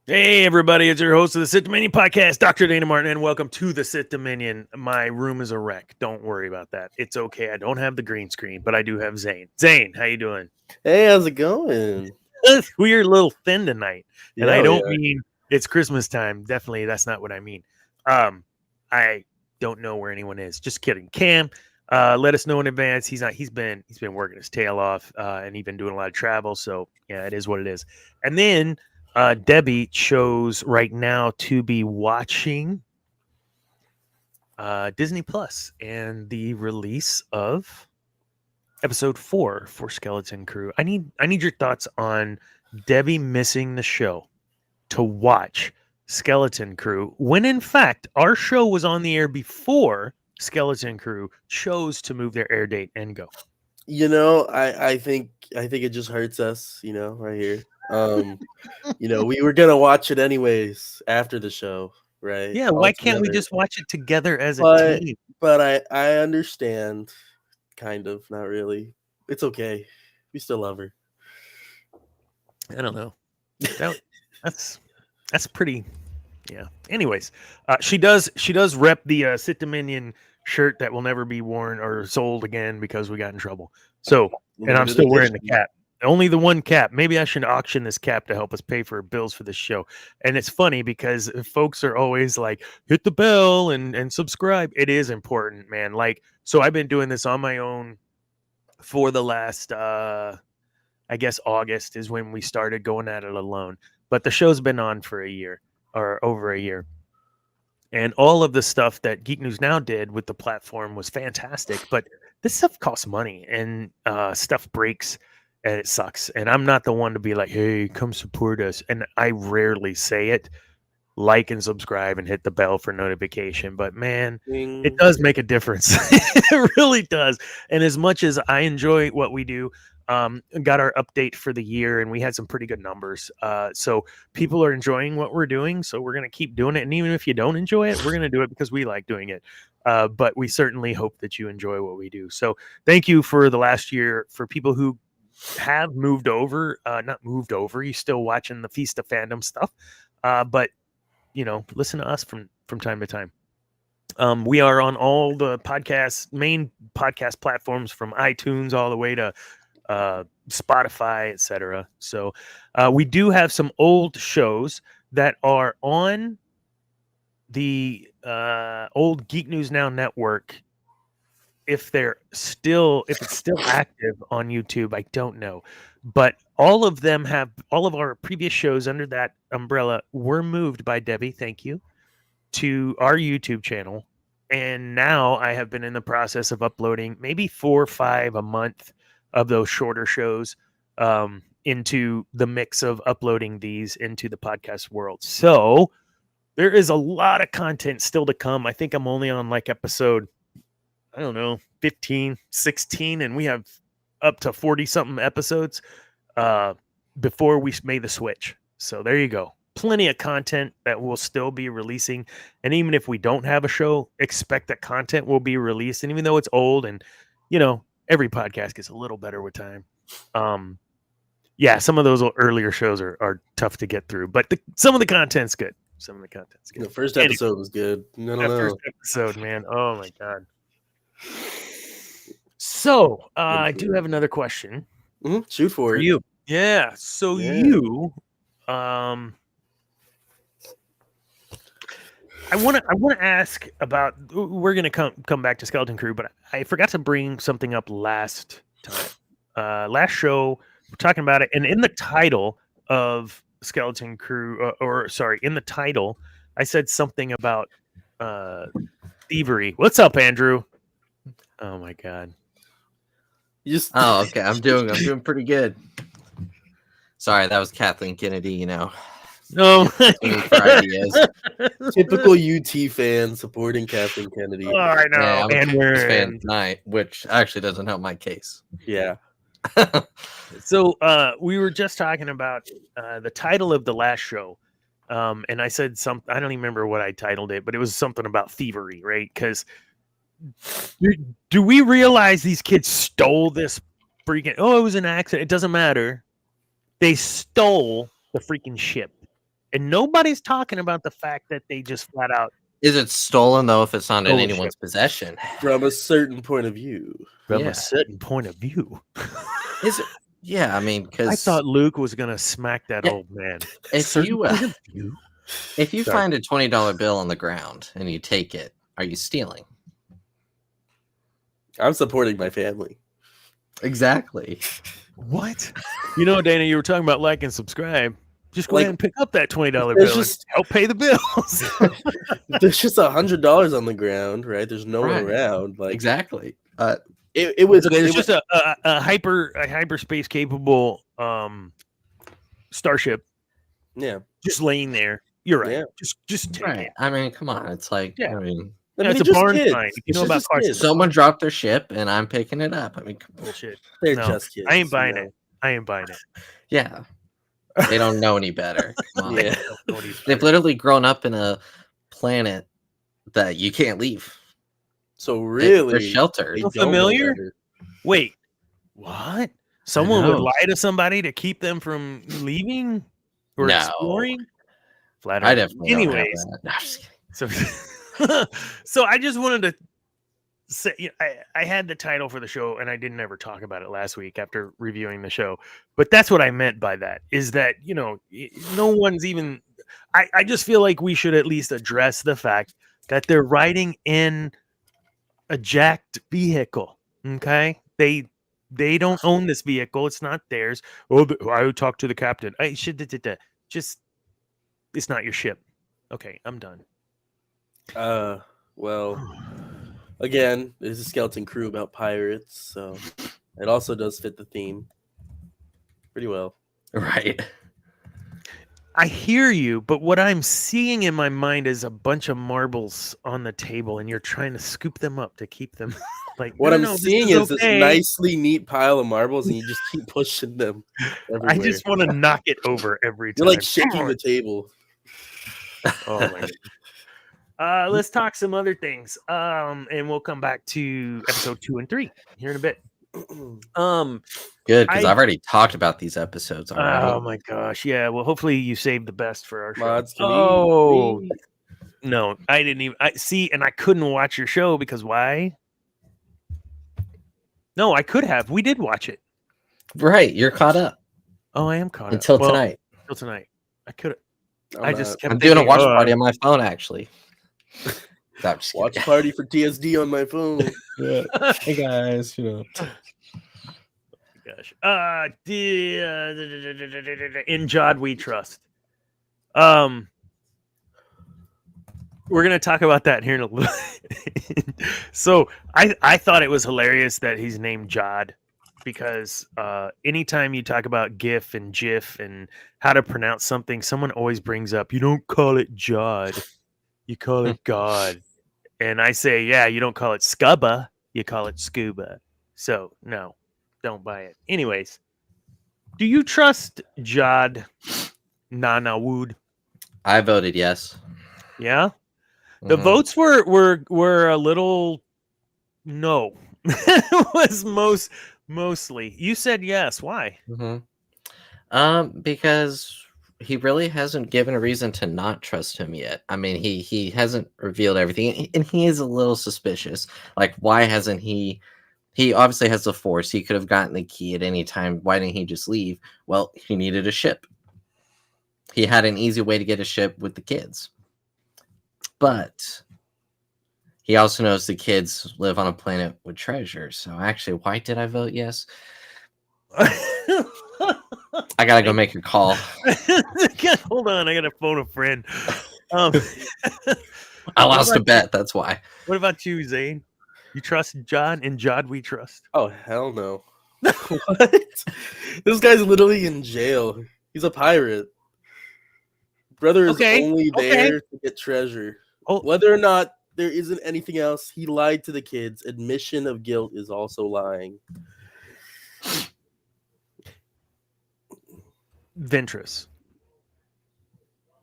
Hey, everybody, it's your host of the Sith Dominion podcast, Dr. Dana Martin, and welcome to the Sith Dominion. My room is a wreck. Don't worry about that. It's okay. I don't have the green screen, but I do have Zane. Zane, how you doing? Hey, how's it going? We're a little thin tonight, and I Yeah, we don't are. mean it's Christmas time. Definitely, that's not what I mean. I don't know where anyone is. Just kidding. Cam, let us know in advance. He's not. He's been working his tail off, and he's been doing a lot of travel. So yeah, it is what it is. And then Debbie chose right now to be watching Disney Plus and the release of episode 4 for Skeleton Crew. I need your thoughts on Debbie missing the show to watch Skeleton Crew when in fact our show was on the air before Skeleton Crew chose to move their air date and go. I think it just hurts us, right here. We were gonna watch it anyways after the show, right? Yeah, All why can't we together. just watch it together as a But team? but I understand, kind of, not really. It's okay. We still love her. I don't know. That, that's pretty. Yeah. Anyways, she does rep the Sith Dominion shirt that will never be worn or sold again because we got in trouble. So, and I'm Limited still wearing the edition. cap. Only the one cap. Maybe I should auction this cap to help us pay for bills for this show. And it's funny because folks are always like, hit the bell and subscribe. It is important, man. Like, so I've been doing this on my own for the last I guess August is when we started going at it alone. But the show's been on for a year or over a year. And all of the stuff that Geek News Now did with the platform was fantastic. But this stuff costs money and stuff breaks and it sucks. And I'm not the one to be like, hey, come support us. And I rarely say it. Like and subscribe and hit the bell for notification. But man, it Ding. does make a difference. It really does. And as much as I enjoy what we do, got our update for the year and we had some pretty good numbers. So people are enjoying what we're doing. So we're going to keep doing it. And even if you don't enjoy it, we're going to do it because we like doing it. But we certainly hope that you enjoy what we do. So thank you for the last year for people who have moved over, not moved over. You're still watching the Feast of Fandom stuff. But listen to us from time to time. We are on all the main podcast platforms from iTunes all the way to Spotify, etc. So we do have some old shows that are on the old Geek News Now network. If it's still active on YouTube, I don't know. But all of our previous shows under that umbrella were moved by Debbie, thank you, to our YouTube channel. And now I have been in the process of uploading maybe 4 or 5 a month of those shorter shows into the mix of uploading these into the podcast world. So there is a lot of content still to come. I think I'm only on like episode, I don't know, 15, 16, and we have up to 40 something episodes before we made the switch. So there you go. Plenty of content that we'll still be releasing. And even if we don't have a show, expect that content will be released. And even though it's old and, every podcast gets a little better with time. Yeah, some of those earlier shows are tough to get through, but some of the content's good. The first episode was good. No. First episode, man. Oh my God. So I do have another question. Shoot for it. You. Yeah. So you I want to ask about. We're gonna come back to Skeleton Crew, but I forgot to bring something up last time. Last show we're talking about it, and in the title of Skeleton Crew, in the title, I said something about thievery. What's up, Andrew? Oh my God. Oh, okay. I'm doing pretty good. Sorry, that was Kathleen Kennedy. No, for ideas. Typical UT fan supporting Kathleen Kennedy. Oh, I know. Yeah, I'm and a we're fan tonight, which actually doesn't help my case. Yeah. So we were just talking about the title of the last show. And I said something, I don't even remember what I titled it, but it was something about thievery, right? Because do we realize these kids stole this freaking, it was an accident. It doesn't matter. They stole the freaking ship. And nobody's talking about the fact that they just flat out Is it stolen though if it's not in Stole a anyone's possession? From a certain point of view. from Yeah. a certain point of view. Is it? Yeah, I mean, I because thought Luke was gonna smack that Yeah, old man. if Certain you point of view? if you Sorry. find a $20 bill on the ground and you take it, are you stealing? I'm supporting my family. Exactly. What? You know, Dana, you were talking about like and subscribe. Just go Like, ahead and pick up that $20 bill there's and just- help pay the bills. There's just $100 on the ground, right? There's no one Right. around. Like Exactly. it was. It's It just was a hyperspace capable starship yeah. just laying there. You're right. Yeah. Just take Right. it. I mean, come on. It's like, Yeah. I mean, Yeah, it's a just barn kids. find. If you know It's about just cars, kids. someone dropped their ship and I'm picking it up. I mean, bullshit. They're No, just kids. I ain't buying you know? it. I ain't buying it. yeah. They don't know any better. Come on. Yeah. They've literally grown up in a planet that you can't leave. So They're really, sheltered. they Feel don't know familiar? better. Wait, what? Someone would know. lie to somebody to keep them from leaving or No. exploring? Flat I Earth. definitely don't have Anyways, that. No, I'm just kidding. so so I just wanted to say I had the title for the show and I didn't ever talk about it last week after reviewing the show, but that's what I meant by that is that no one's even I just feel like we should at least address the fact that they're riding in a jacked vehicle. Okay, they don't own this vehicle, it's not theirs. I would talk to the captain. I should just it's not your ship. Okay, I'm done. Well, again, there's a skeleton crew about pirates, so it also does fit the theme pretty well. Right. I hear you, but what I'm seeing in my mind is a bunch of marbles on the table, and you're trying to scoop them up to keep them. Like What no, I'm no, seeing is is this okay. nicely neat pile of marbles, and you just keep pushing them everywhere. I just want to knock it over every time. You're like shaking the table. Oh my god. Let's talk some other things. And we'll come back to episode 2 and 3 here in a bit. Good, because I- I've already talked about these episodes already. Oh my gosh. Yeah. Well, hopefully you saved the best for our show. Mods, can we- No, I didn't even. I see, and I couldn't watch your show because why? No, I could have. We did watch it. Right, you're caught up Oh, I am caught until up. Well, tonight. Until tonight, I could. I'm I not. just kept. I'm doing a thinking, watch "Oh, party on my phone, actually. No, I'm just Watch kidding. party for TSD on my phone. Hey guys, Gosh. In Jod we trust. We're gonna talk about that here in a little. So I thought it was hilarious that he's named Jod because anytime you talk about GIF and GIF and how to pronounce something, someone always brings up you don't call it Jod, you call it God. And I say, yeah, you don't call it Scubba, you call it Scuba. So no, don't buy it. Anyways, do you trust Jod Na Nawood? I voted yes. Yeah. The Mhm. votes were a little no. It was mostly. You said yes. Why? Because he really hasn't given a reason to not trust him yet. I mean, he hasn't revealed everything, and he is a little suspicious. Like, why hasn't he? He obviously has the Force. He could have gotten the key at any time. Why didn't he just leave? Well, he needed a ship. He had an easy way to get a ship with the kids. But he also knows the kids live on a planet with treasure. So actually, why did I vote yes? I gotta go make a call. Hold on, I gotta phone a friend. I lost a bet. That's why. What about you, Zane? You trust John and Jod we trust? Oh hell no! What? This guy's literally in jail. He's a pirate. Brother is only there to get treasure. Oh. Whether or not there isn't anything else, he lied to the kids. Admission of guilt is also lying. Ventress.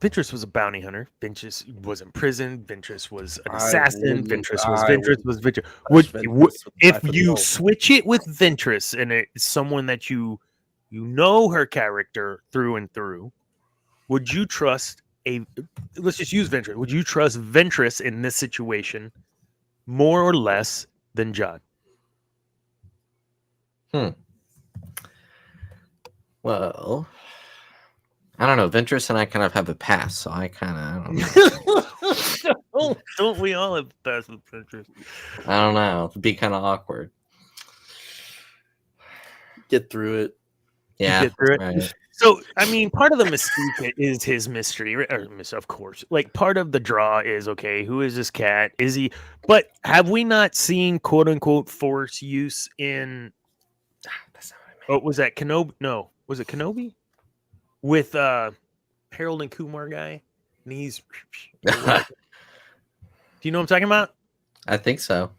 Ventress was a bounty hunter. Ventress was in prison. Ventress was an assassin. Ventress was Ventress. If you switch it with Ventress and it's someone that you know her character through and through, would you trust a? Let's just use Ventress. Would you trust Ventress in this situation more or less than Jod? Well, I don't know. Ventress and I kind of have a pass, so I don't know. Don't we all have pass with Ventress? I don't know. It'd be kind of awkward. Get through it. Yeah, Get through it. right. So, I mean, part of the mystique is his mystery, of course. Like, part of the draw is, okay, who is this cat? Is he? But have we not seen quote unquote Force use in? That's not what I meant. Oh, was that Kenobi? No, was it Kenobi? With Harold and Kumar guy, and he's. Do you know what I'm talking about? I think so.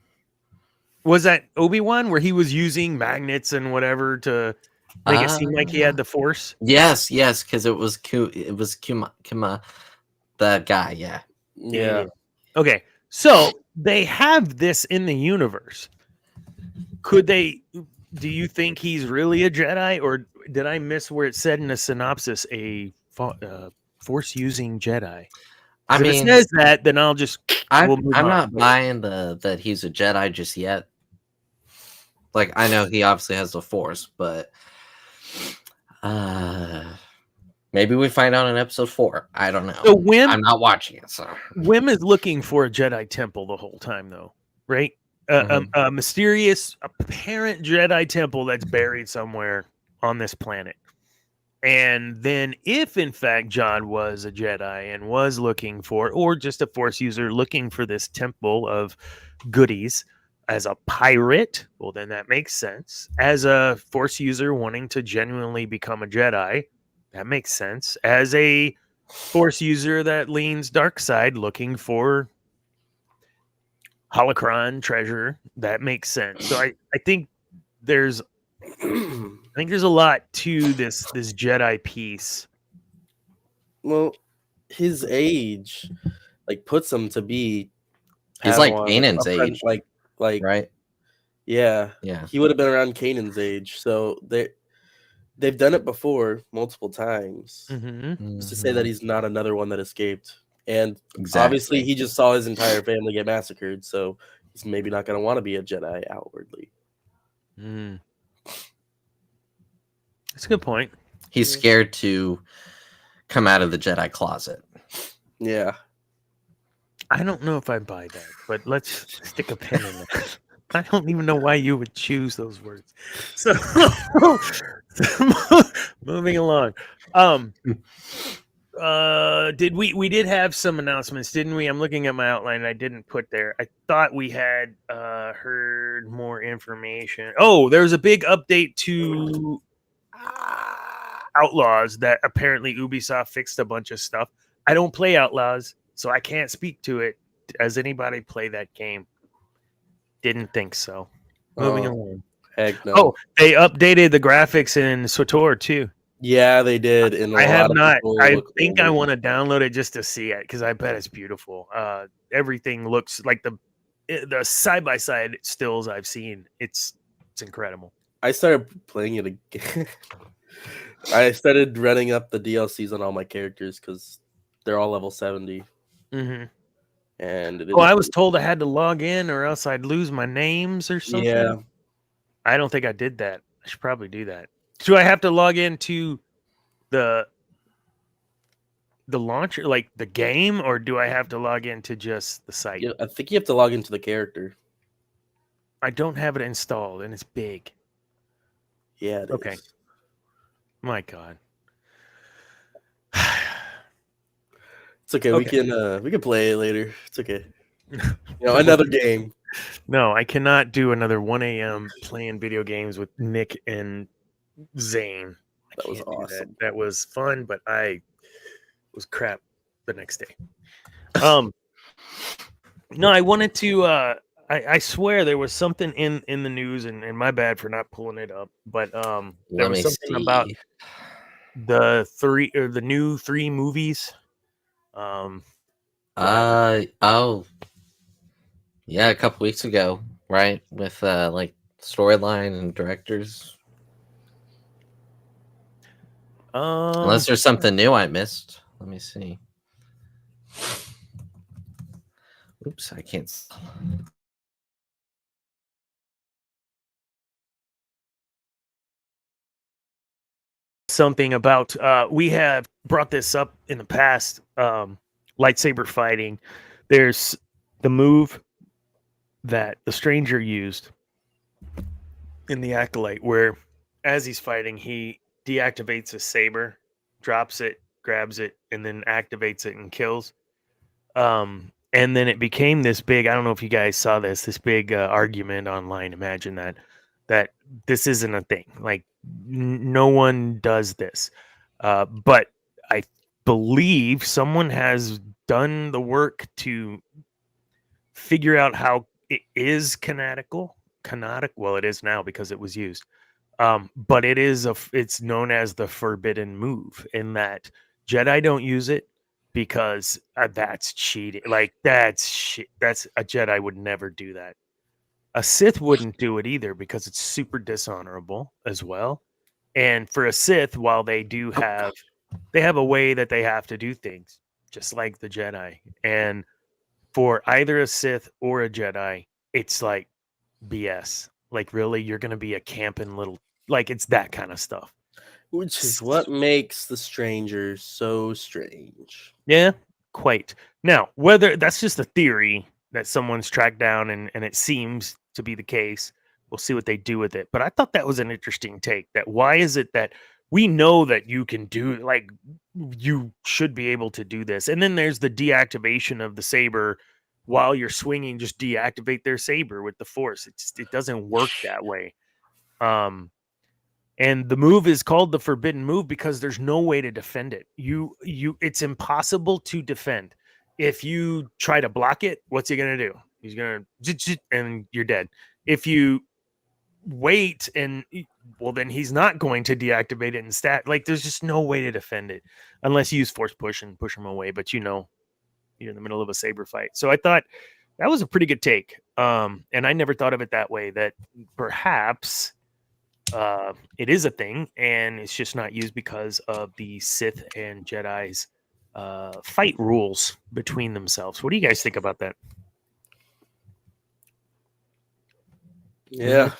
Was that Obi-Wan where he was using magnets and whatever to make it seem like he had the Force? Yes, because it was Kuma, the guy. Yeah. Okay, so they have this in the universe. Could they? Do you think he's really a Jedi, or did I miss where it said in the synopsis a Force-using Jedi? I mean, if it says that, then I'll just. I'm not buying that he's a Jedi just yet. Like, I know he obviously has the Force, but maybe we find out in episode 4. I don't know. So I'm not watching it, so Wim is looking for a Jedi temple the whole time, though, right? A mysterious, apparent Jedi temple that's buried somewhere on this planet. And then, if in fact John was a Jedi and was looking for, or just a Force user looking for this temple of goodies as a pirate, well, then that makes sense. As a Force user wanting to genuinely become a Jedi, that makes sense. As a Force user that leans dark side looking for holocron treasure, that makes sense. So I think there's a lot to this Jedi piece. Well, his age like puts him to be he's like Kanan's age, like right? Yeah. He would have been around Kanan's age, so they've done it before multiple times. Just to say that he's not another one that escaped. And obviously he just saw his entire family get massacred, so he's maybe not going to want to be a Jedi outwardly. That's a good point. He's scared to come out of the Jedi closet. Yeah. I don't know if I buy that, but let's stick a pin in it. I don't even know why you would choose those words. So moving along. We did have some announcements, didn't we? I'm looking at my outline I didn't put there. I thought we had heard more information. Oh, there's a big update to Outlaws that apparently Ubisoft fixed a bunch of stuff. I don't play Outlaws, so I can't speak to it. Does anybody play that game? Didn't think so. Moving along. Heck no. Oh, they updated the graphics in SWTOR too. Yeah, they did. And I have not. I think I want to download it just to see it because I bet it's beautiful. Everything looks like the side by side stills I've seen. It's incredible. I started playing it again. I started running up the DLCs on all my characters because they're all level 70. And I was told I had to log in or else I'd lose my names or something. Yeah. I don't think I did that. I should probably do that. Do I have to log into the launcher, like the game, or do I have to log into just the site? Yeah, I think you have to log into the character. I don't have it installed, and it's big. Yeah, it okay. is. My God. It's okay. We can play it later. It's okay. Another game. No, I cannot do another 1 a.m. playing video games with Nick and Zane. That was awesome. That was fun, but I was crap the next day. No, I wanted to. I swear there was something in the news, and my bad for not pulling it up. But there was something about the new 3 movies. Yeah, a couple weeks ago, right? With like storyline and directors. Unless there's something new I missed. Let me see. Oops, I can't. Something about we have brought this up in the past. Lightsaber fighting. There's the move that the stranger used in the Acolyte, where as he's fighting, he deactivates his saber, drops it, grabs it, and then activates it and kills. And then it became this big, I don't know if you guys saw this big argument online. Imagine that this isn't a thing. Like no one does this. But I believe someone has done the work to figure out how it is canonical. Well, it is now because it was used. But it's known as the forbidden move in that Jedi don't use it because that's cheating. Like that's shit. That's a Jedi would never do that. A Sith wouldn't do it either because it's super dishonorable as well. And for a Sith, while they have a way that they have to do things, just like the Jedi. And for either a Sith or a Jedi, it's like BS. Like really, you're gonna be a camping little, like it's that kind of stuff. Which is what makes the stranger so strange. Yeah, quite. Now, whether that's just a theory that someone's tracked down and it seems to be the case, we'll see what they do with it. But I thought that was an interesting take. That why is it that we know that you can do, like you should be able to do this, and then there's the deactivation of the saber while you're swinging. Just deactivate their saber with the Force. It doesn't work that way. And the move is called the forbidden move because there's no way to defend it. It's impossible to defend. If you try to block it, what's he gonna do? He's gonna and you're dead. If you wait well, then he's not going to deactivate it and stat. Like there's just no way to defend it unless you use force push and push him away. But you're in the middle of a saber fight. So I thought that was a pretty good take. And I never thought of it that way. That perhaps it is a thing, and it's just not used because of the Sith and Jedi's fight rules between themselves. What do you guys think about that? Yeah,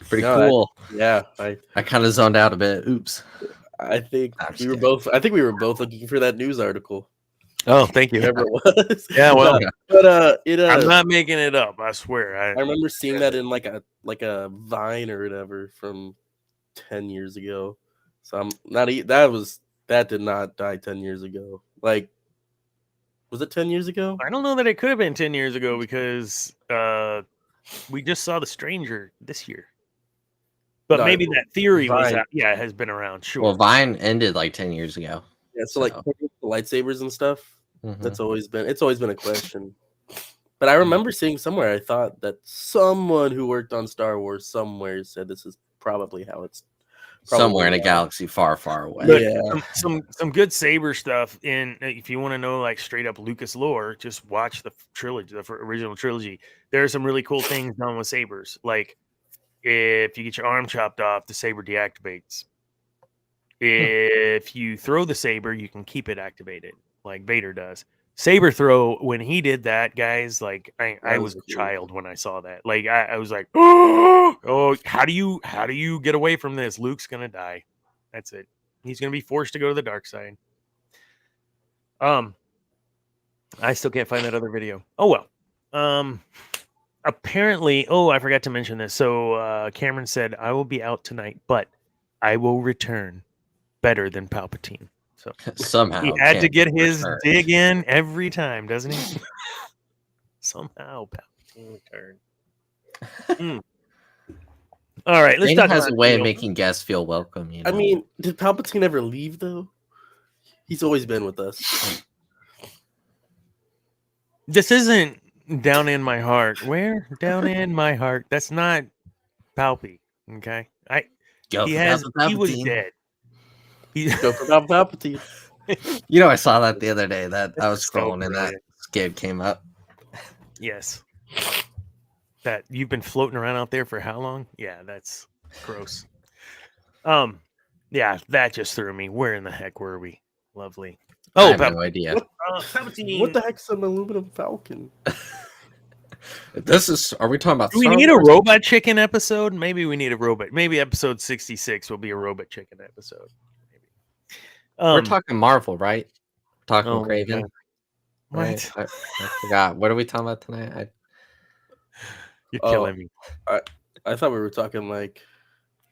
pretty cool. I kind of zoned out a bit. Oops. I think we were both looking for that news article. Oh, thank you. Whatever it was. Yeah, well, but I'm not making it up. I swear. I remember seeing that in like a Vine or whatever from 10 years ago. So I'm not that did not die 10 years ago. Like, was it 10 years ago? I don't know that it could have been 10 years ago because we just saw The Stranger this year. But no, maybe that theory has been around. Sure. Well, Vine ended like 10 years ago. Yeah, so like the lightsabers and stuff. It's always been a question. But I remember seeing somewhere, I thought that someone who worked on Star Wars somewhere said this is probably how it's somewhere in a galaxy far, far away. But yeah, some good saber stuff. And if you want to know like straight up Lucas lore, just watch the trilogy, the original trilogy. There are some really cool things done with sabers. Like if you get your arm chopped off, the saber deactivates. If you throw the saber, you can keep it activated, like Vader does. Saber throw, when he did that, guys, like I was a child when I saw that. Like I was like, oh, how do you get away from this? Luke's gonna die. That's it. He's gonna be forced to go to the dark side. I still can't find that other video. Oh well. Apparently, I forgot to mention this. So Cameron said, I will be out tonight, but I will return better than Palpatine. So somehow he had to get his dig in every time, doesn't he? Somehow Palpatine returned. All right, let's talk. Has a way of making guests feel welcome. You know? I mean, did Palpatine ever leave though? He's always been with us. This isn't down in my heart. Where down in my heart? That's not Palpy. Okay, he was dead. Go for Palpatine. You know, I saw that the other day. That I was scrolling and that skid came up. Yes. That you've been floating around out there for how long? Yeah, that's gross. Yeah, that just threw me. Where in the heck were we? Lovely. I have no idea. What the heck's an aluminum falcon? Are we talking about Do we need a robot chicken episode? Maybe we need a robot. Maybe episode 66 will be a robot chicken episode. Maybe. We're talking Marvel, right? Talking Oh, Craven. Right? I forgot. What are we talking about tonight? You're killing me. I thought we were talking like.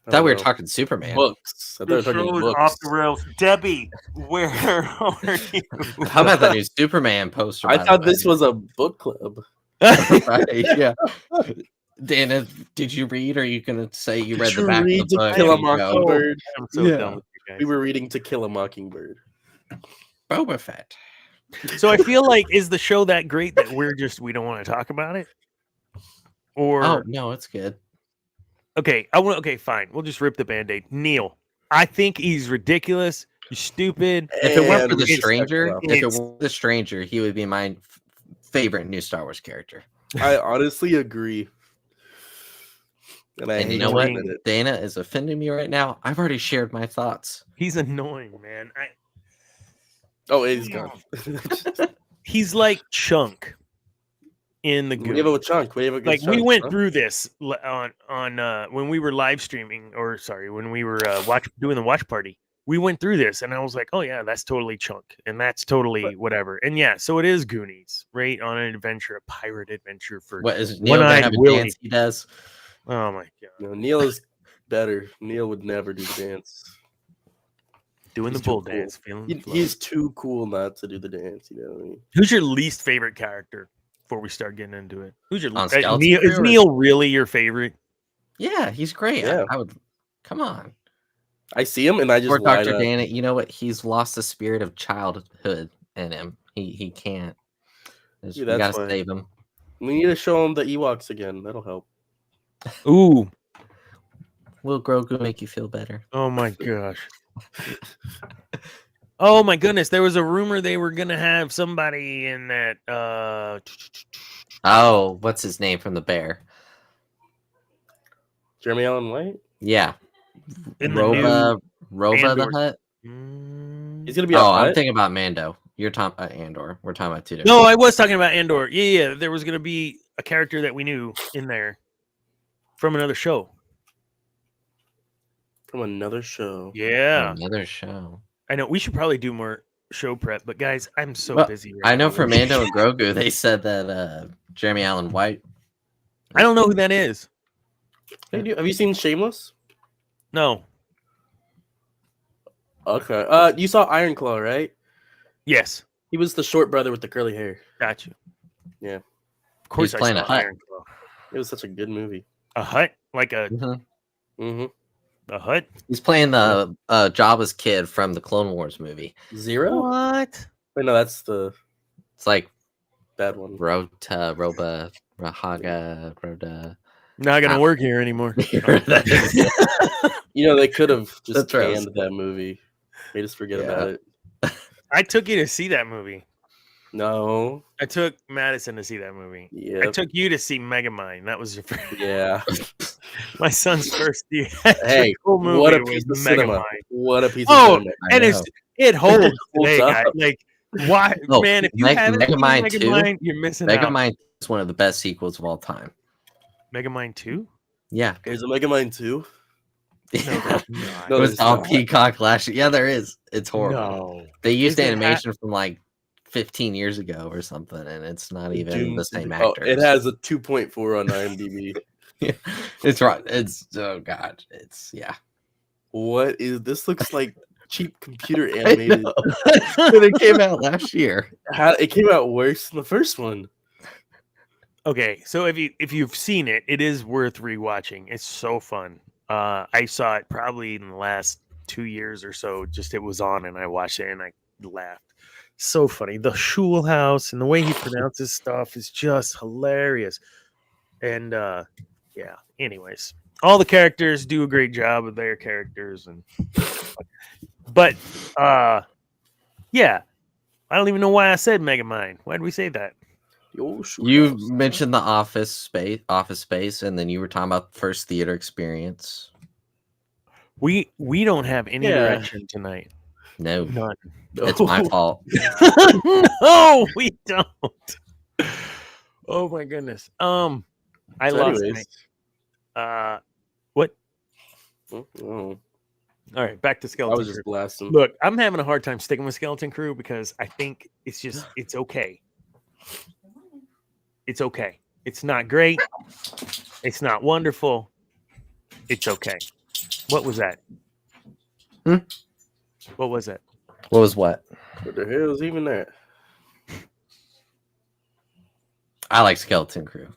I thought we were talking Superman. Books. I thought we were talking books. Off the rails. Debbie, where are you? How about that new Superman poster? I thought this was a book club. Right, yeah. Dana, did you read, or are you going to say you read the back of the book? To Kill a Mockingbird. I'm so done with you guys. We were reading To Kill a Mockingbird. Boba Fett. So I feel like, is the show that great that we don't want to talk about it? Or no, it's good. Okay, fine. We'll just rip the Band-Aid. Neil, I think he's ridiculous. He's stupid. If it weren't for the stranger, he would be my favorite new Star Wars character. I honestly agree. And you know what? Dana is offending me right now. I've already shared my thoughts. He's annoying, man. He's gone. He's like Chunk in the Goonies. With Chunk. We went through this on when we were live streaming, when we were doing the watch party. We went through this, and I was like, "Oh yeah, that's totally Chunk, and that's totally whatever." And yeah, so it is Goonies, right? On an adventure, a pirate adventure for what is Neil gonna have a dance he does? Oh my god! No, Neil is better. Neil would never do the dance. Doing the bull dance, he's too cool not to do the dance. You know what I mean? Who's your least favorite character? Before we start getting into it, who's your Neil? Is Neil really your favorite? Yeah, he's great. Yeah. I would. Come on. I see him and I just. Or Dr. Dana, you know what? He's lost the spirit of childhood in him. He can't. We gotta save him. We need to show him the Ewoks again. That'll help. Ooh. Will Grogu make you feel better? Oh my gosh. Oh my goodness. There was a rumor they were gonna have somebody in that Oh, what's his name from The Bear? Jeremy Allen White? Yeah. In Roba the Hutt? He's gonna be I'm thinking about Mando. You're talking about Andor. We're talking about two different. No, I was talking about Andor. Yeah. There was gonna be a character that we knew in there from another show. From another show. Yeah. Another show. I know we should probably do more show prep, but guys, I'm so busy right I know now. For Mando and Grogu, they said that Jeremy Allen White. I don't know who that is. Have you seen Shameless? No. Okay. You saw Iron Claw, right? Yes. He was the short brother with the curly hair. Got you. Yeah. Of course, he's playing a Hutt. It was such a good movie. A Hutt, like a. Mm-hmm. A Hutt. He's playing the Jabba's kid from the Clone Wars movie. Zero. What? Wait, no, that's the. It's like bad one. Roba, Rahaga, Roda. Not gonna work here anymore. You know, they could have just canned that movie. Made us forget about it. I took you to see that movie. No. I took Madison to see that movie. Yeah. I took you to see Megamind. That was your first. Yeah. My son's first cool movie. What a piece of cinema. What a piece of cinema. And it holds today, guys. Like, why, man? If you haven't seen Megamind, you're missing out. Megamind is one of the best sequels of all time. Megamind 2? Yeah. There's a Megamind 2? No, it was on Peacock last year. Yeah, there is. It's horrible. No. They used animation from like 15 years ago or something, and it's not even the same actor. It has a 2.4 on IMDb. It's right. It's god. It's What is this? Looks like cheap computer animated. It came out last year. It came out worse than the first one. Okay, so if you've seen it, it is worth rewatching. It's so fun. I saw it probably in the last 2 years or so. Just it was on, and I watched it, and I laughed. So funny. The Shul House and the way he pronounces stuff is just hilarious. And anyways, all the characters do a great job of their characters, but I don't even know why I said Megamind. Why did we say that? You mentioned the Office Space, and then you were talking about the first theater experience. We don't have any direction tonight. No, none. It's my fault. No, we don't. Oh my goodness. I lost my. What? Oh. All right, back to Skeleton I was Crew. just blasting. Look, I'm having a hard time sticking with Skeleton Crew because I think it's okay. It's okay. It's not great. It's not wonderful. It's okay. What was that? What was that? What was what? What the hell is even that? I like Skeleton Crew.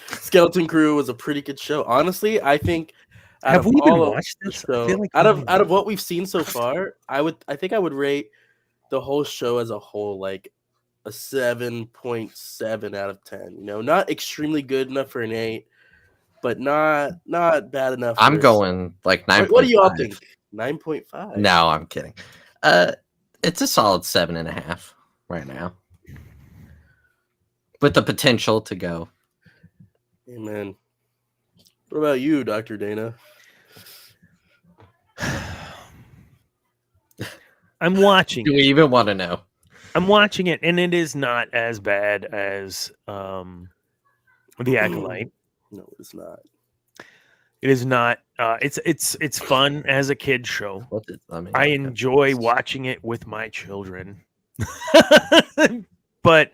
Skeleton Crew was a pretty good show. Honestly, I think have we even watched this? I feel like out of what we've seen so far, I think I would rate the whole show as a whole like a 7.7 out of 10. You know, not extremely good enough for an 8, but not bad enough. I'm going like 9. What do you all think? 9.5? No, I'm kidding. It's a solid 7.5 right now, with the potential to go. Amen. What about you, Dr. Dana? I'm watching. Do we even want to know? I'm watching it, and it is not as bad as The Acolyte. No, it's not. It is not. It's fun as a kid show. I enjoy watching it with my children. But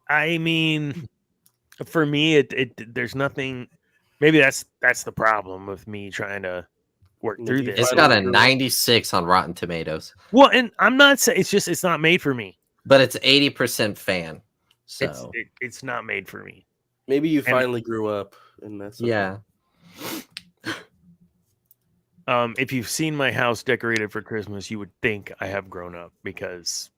I mean, for me, it there's nothing. Maybe that's the problem with me trying to work through this. It's got a 96 on Rotten Tomatoes. Well, and I'm not saying it's not made for me. But it's 80% fan. So it's not made for me. Maybe you finally grew up, and that's okay. Yeah. If you've seen my house decorated for Christmas, you would think I have grown up because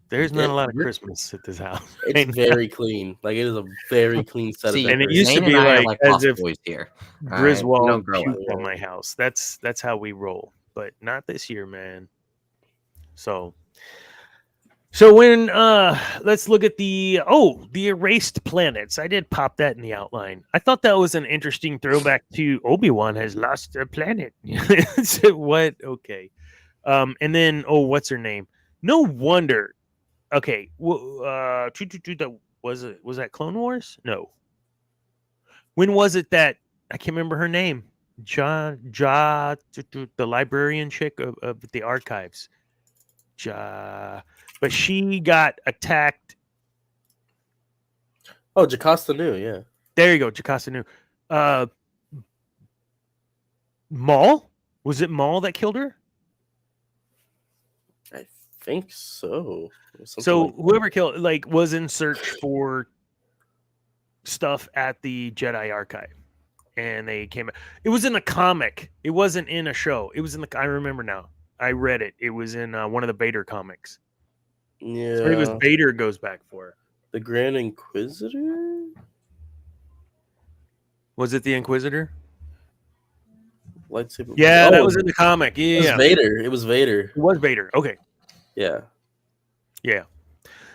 there's not a lot of Christmas at this house. It's very clean. Like it is a very clean set of and it used to be like as if here. Griswold puked on my house. That's how we roll, but not this year, man. So when let's look at the erased planets. I did pop that in the outline. I thought that was an interesting throwback to Obi-Wan has lost a planet. What? Okay. And then what's her name? No wonder. Okay. Was that Clone Wars? No. When was it that I can't remember her name? The librarian chick of the archives. But she got attacked. Oh, Jocasta Nu, yeah. There you go, Jocasta Nu. Maul? Was it Maul that killed her? I think so. So whoever killed was in search for stuff at the Jedi archive. And they came. It was in a comic. It wasn't in a show. It was in the. I remember now. I read it. It was in one of the Vader comics. Yeah. So it was Vader goes back for her. The Grand Inquisitor? Was it the Inquisitor? Lightsaber. Yeah, that was in the comic. Yeah. It was Vader. It was Vader. It was Vader. Okay. Yeah. Yeah.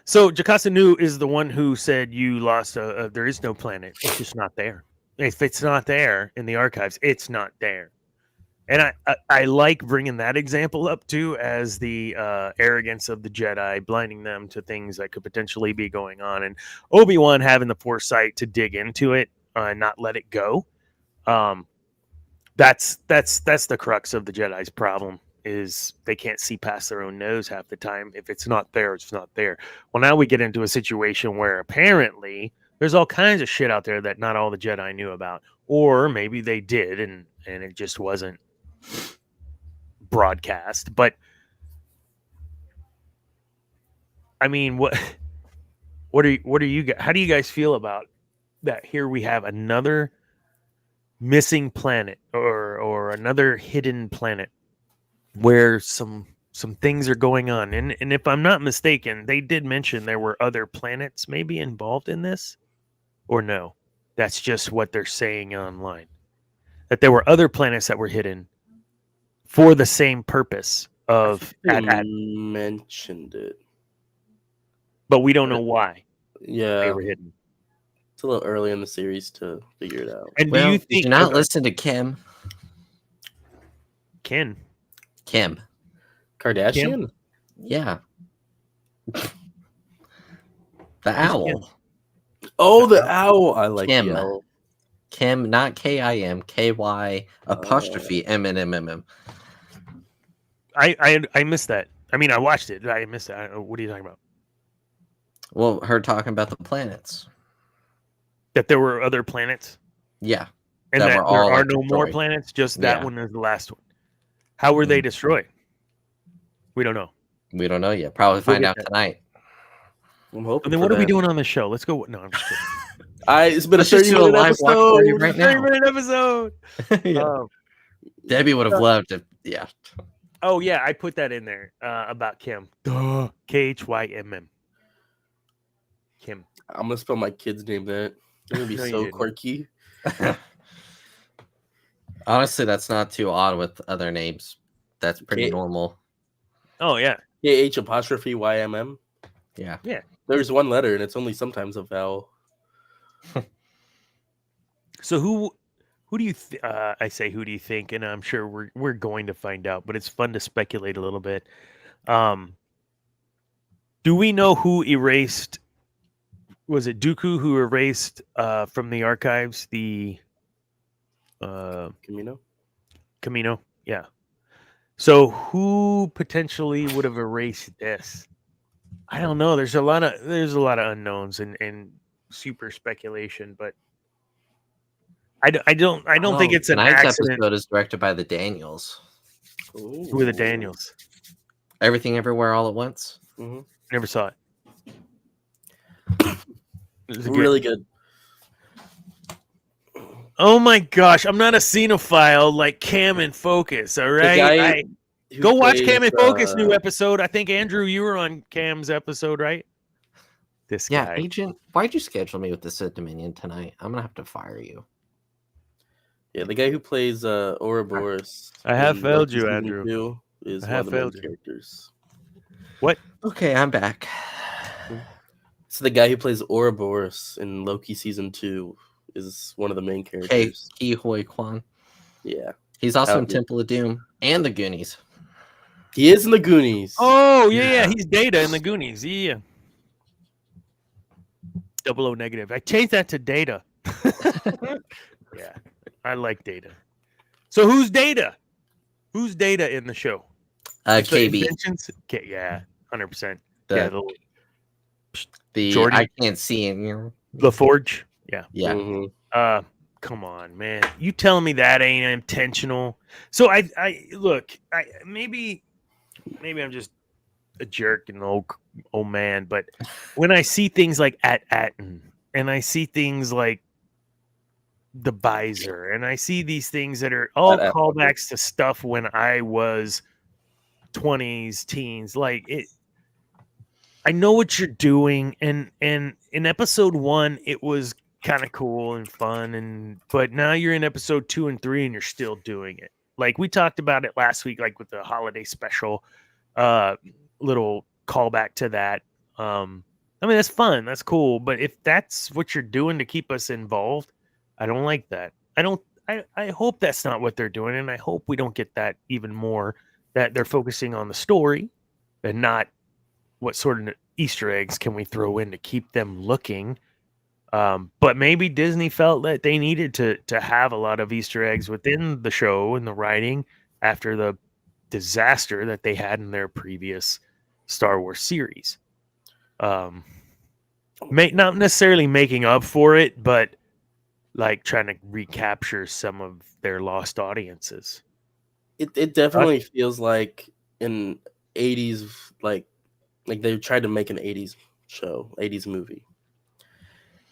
So Jocasta Nu is the one who said you lost there is no planet. It's just not there. If it's not there in the archives, it's not there. And I like bringing that example up too as the arrogance of the Jedi, blinding them to things that could potentially be going on, and Obi-Wan having the foresight to dig into it and not let it go. That's the crux of the Jedi's problem, is they can't see past their own nose half the time. If it's not there, it's not there. Well, now we get into a situation where apparently there's all kinds of shit out there that not all the Jedi knew about, or maybe they did and it just wasn't broadcast. But I mean, what are you how do you guys feel about that? Here we have another missing planet or another hidden planet where some things are going on, and if I'm not mistaken, they did mention there were other planets maybe involved in this, or no, that's just what they're saying online, that there were other planets that were hidden for the same purpose of mentioned it, but we don't know why. Yeah, they were hidden. It's a little early in the series to figure it out. And do you think did you not listen to Kim? Kim. Kardashian? Kim? Yeah. The owl. Oh, the owl. I like Kim. the owl. Kim, not Kim, KY apostrophe MNMM. I missed that. I mean, I watched it. I missed it. What are you talking about? Well, her talking about the planets. That there were other planets? Yeah. And that there are no more planets? Just that one is the last one. How were they destroyed? We don't know. We don't know yet. Probably find out tonight. I'm hoping. And then what are we doing on the show? Let's go. No, I'm just kidding. It's been a 30-minute episode. Right now. 30-minute episode. Debbie would have loved it. Yeah. Oh yeah, I put that in there about Kim. Duh. KHYMM. Kim. I'm gonna spell my kid's name that. It's gonna be so quirky. Honestly, that's not too odd with other names. That's pretty normal. Oh yeah. KH''YMM. Yeah. Yeah. There's one letter and it's only sometimes a vowel. So who do you I say who do you think, and I'm sure we're going to find out, but it's fun to speculate a little bit. Do we know who erased, was it Dooku who erased from the archives the Camino? Yeah. So who potentially would have erased this? I don't know. There's a lot of unknowns and super speculation, but I don't think it's an accident. Episode is directed by the Daniels. Ooh. Who are the Daniels? Everything Everywhere All at Once. Mm-hmm. Never saw it. It was really good. Oh my gosh, I'm not a cinephile like Cam and Focus. All right, go watch Cam and Focus new episode. I think Andrew, you were on Cam's episode, right? This guy. Agent. Why'd you schedule me with the Sith Dominion tonight? I'm gonna have to fire you. Yeah, the guy who plays Ouroboros. I have failed you, Andrew. Is one of the main characters. What? Okay, I'm back. So the guy who plays Ouroboros in Loki season 2 is one of the main characters. Ki Hoi Kwan. Yeah. He's also in Temple of Doom and the Goonies. He is in the Goonies. Oh, yeah. He's Data in the Goonies. Yeah. 00 negative. I changed that to Data. Yeah. I like Data. So who's Data? Who's Data in the show? KB. Yeah, 100%. Jordan. I can't see him. LaForge. Yeah. Yeah. Mm-hmm. Come on, man. You telling me that ain't intentional? So I look. Maybe I'm just a jerk and an old man, but when I see things like Atten, and I see things like the Visor, and I see these things that are all callbacks to stuff when I was 20s, teens, like it. I know what you're doing, and in episode 1, it was kind of cool and fun, but now you're in episode 2 and 3, and you're still doing it. Like we talked about it last week, like with the holiday special, little callback to that. I mean, that's fun, that's cool, but if that's what you're doing to keep us involved, I don't like that. I hope that's not what they're doing, and I hope we don't get that even more, that they're focusing on the story and not what sort of Easter eggs can we throw in to keep them looking. But maybe Disney felt that they needed to have a lot of Easter eggs within the show and the writing after the disaster that they had in their previous Star Wars series. Not necessarily making up for it, but like trying to recapture some of their lost audiences. It definitely feels like in 80s, like they tried to make an 80s show, 80s movie.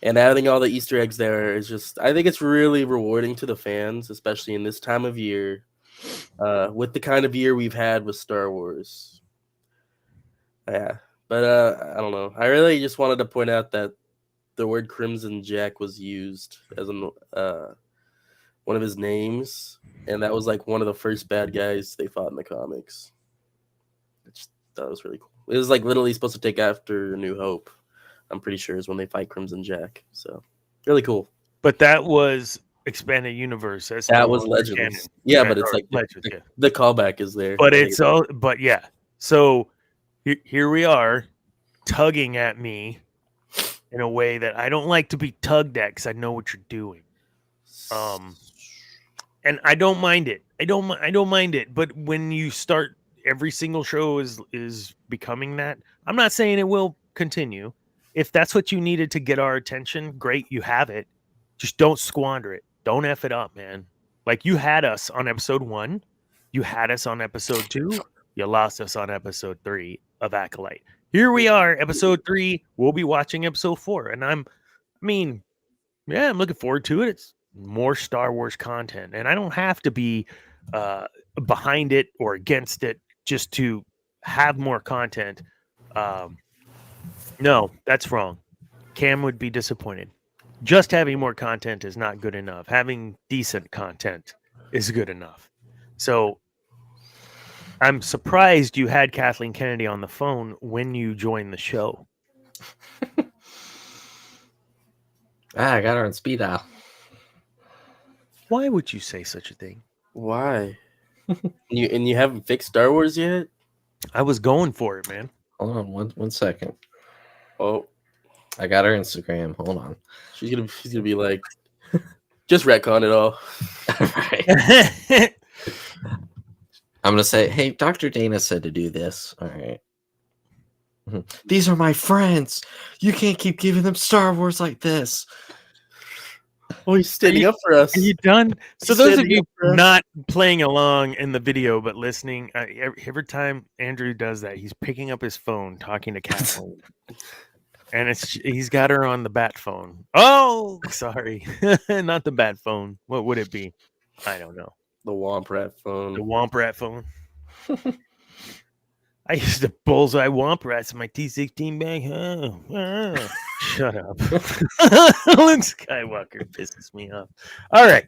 And adding all the Easter eggs there is just, I think it's really rewarding to the fans, especially in this time of year, with the kind of year we've had with Star Wars. Yeah, but I don't know. I really just wanted to point out that the word Crimson Jack was used as one of his names, and that was like one of the first bad guys they fought in the comics. I just thought it was really cool. It was like literally supposed to take after New Hope, I'm pretty sure, is when they fight Crimson Jack. So really cool. But that was expanded universe. That was Legends. Yeah, but it's like Legends, the callback is there. But it's all. But yeah. So here we are, tugging at me in a way that I don't like to be tugged at because I know what you're doing. And I don't mind it. I don't mind it. But when you start, every single show is becoming that. I'm not saying it will continue. If that's what you needed to get our attention, great, you have it. Just don't squander it. Don't F it up, man. Like, you had us on episode 1. You had us on episode 2. You lost us on episode 3 of Acolyte. Here we are, episode 3. We'll be watching episode 4. And I'm looking forward to it. It's more Star Wars content. And I don't have to be behind it or against it just to have more content. No, that's wrong. Cam would be disappointed. Just having more content is not good enough. Having decent content is good enough. So I'm surprised you had Kathleen Kennedy on the phone when you joined the show. I got her on speed dial. Why would you say such a thing? Why? you haven't fixed Star Wars yet? I was going for it, man. Hold on one second. Oh, I got her Instagram. Hold on. She's gonna be like, just retcon it all. Right. I'm gonna say, hey, Dr. Dana said to do this. All right. These are my friends. You can't keep giving them Star Wars like this. Oh, he's standing up for us. Are you done? So those of you not playing along in the video but listening, every time Andrew does that, he's picking up his phone, talking to Kathleen. And he's got her on the bat phone. Oh, sorry. Not the bat phone. What would it be? I don't know. The Womp Rat phone. The Womp Rat phone. I used to bullseye Womp Rats in my T16 bag. Shut up. Luke Skywalker pisses me off. All right.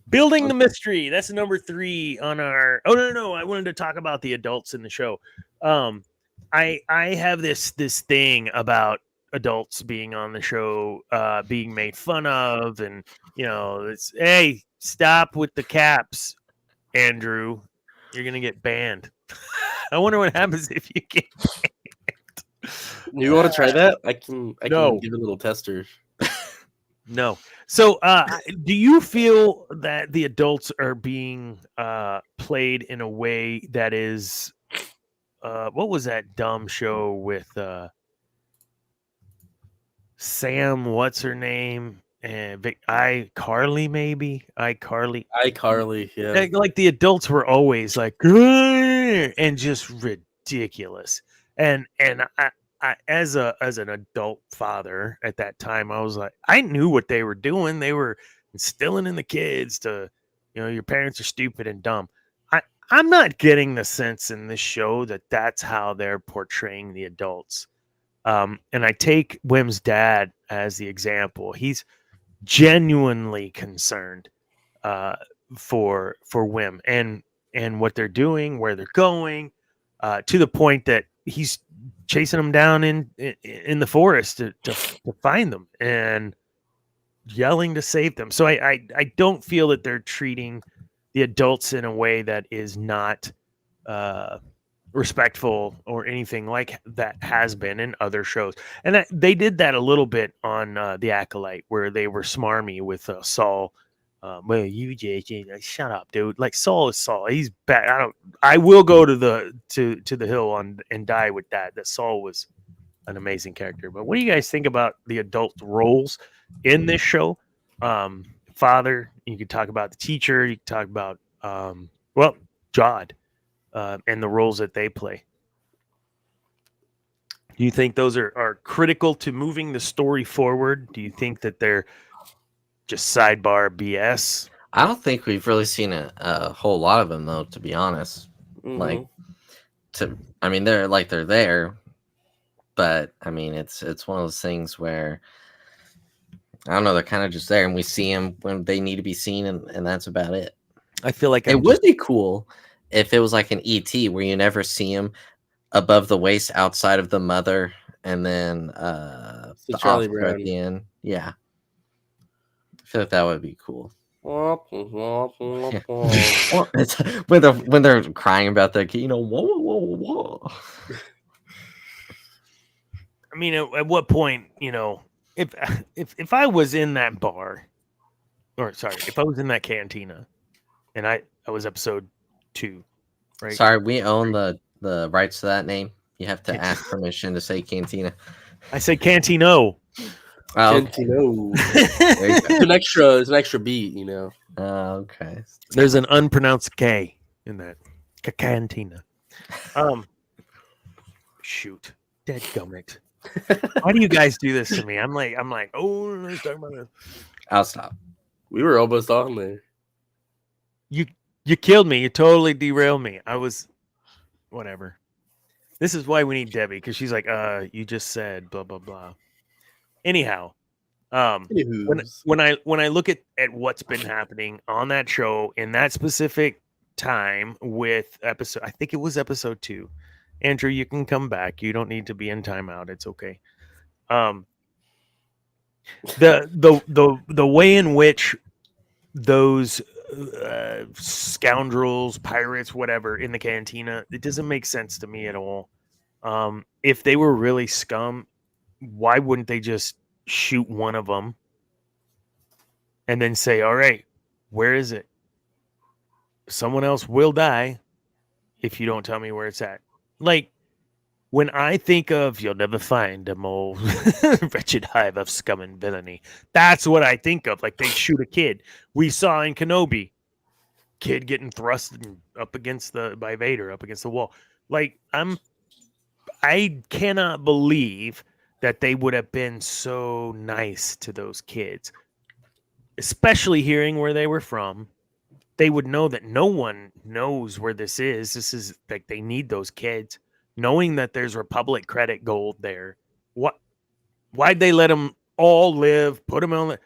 Building the mystery. That's number 3 on our... Oh, no. I wanted to talk about the adults in the show. I have this thing about adults being on the show, being made fun of, and it's, hey, stop with the caps, Andrew. You're gonna get banned. I wonder what happens if you get banned. You want to try that? I can give a little tester. No. So, do you feel that the adults are being played in a way that is? What was that dumb show with Sam? What's her name? And iCarly, maybe iCarly. Yeah. Like the adults were always like, and just ridiculous. And I as an adult father at that time, I was like, I knew what they were doing. They were instilling in the kids to, your parents are stupid and dumb. I'm not getting the sense in this show that that's how they're portraying the adults. And I take Wim's dad as the example. He's genuinely concerned for Wim and what they're doing, where they're going, to the point that he's chasing them down in the forest to find them and yelling to save them. So I don't feel that they're treating the adults in a way that is not respectful or anything like that has been in other shows. And that they did that a little bit on The Acolyte, where they were smarmy with Saul. Well, you JJ, shut up, dude. Like, Saul is Saul. He's bad. I will go to the hill and die with that Saul was an amazing character. But what do you guys think about the adult roles in this show? Father, you could talk about the teacher, you could talk about Jod, and the roles that they play. Do you think those are critical to moving the story forward? Do you think that they're just sidebar BS? I don't think we've really seen a whole lot of them, though, to be honest. Mm-hmm. They're there, but I mean, it's one of those things where, I don't know, they're kind of just there, and we see them when they need to be seen, and that's about it. I feel like it would be cool if it was like an ET where you never see him above the waist outside of the mother, and then the Charlie Brown at the end. Yeah. feel like that would be cool. Yeah. when they're crying about their kid, whoa. I mean, at what point, if I was in that bar, or sorry, if I was in that cantina, and I was episode 2, right? Sorry, we own the rights to that name. You have to ask permission to say cantina. I say Cantino. Cantino. It's an extra beat, Okay. There's an unpronounced K in that. Cantina. Shoot. Dadgummit. Why do you guys do this to me? I'm like, oh, let's talk about this. I'll stop. We were almost on there. You killed me. You totally derailed me. I was whatever. This is why we need Debbie, because she's like, you just said blah blah blah. Anyhow, when I look at what's been happening on that show in that specific time with episode, I think it was episode 2. Andrew, you can come back. You don't need to be in timeout. It's okay. The way in which those scoundrels, pirates, whatever, in the cantina, it doesn't make sense to me at all. If they were really scum, why wouldn't they just shoot one of them and then say, all right, where is it? Someone else will die if you don't tell me where it's at. Like, when I think of you'll never find a more wretched hive of scum and villainy, that's what I think of. Like, they shoot a kid. We saw in Kenobi, kid getting thrust up against by Vader, up against the wall. Like, I cannot believe that they would have been so nice to those kids, especially hearing where they were from. They would know that no one knows where this is. This is like, they need those kids, knowing that there's Republic credit gold there. Why'd they let them all live? Put them on.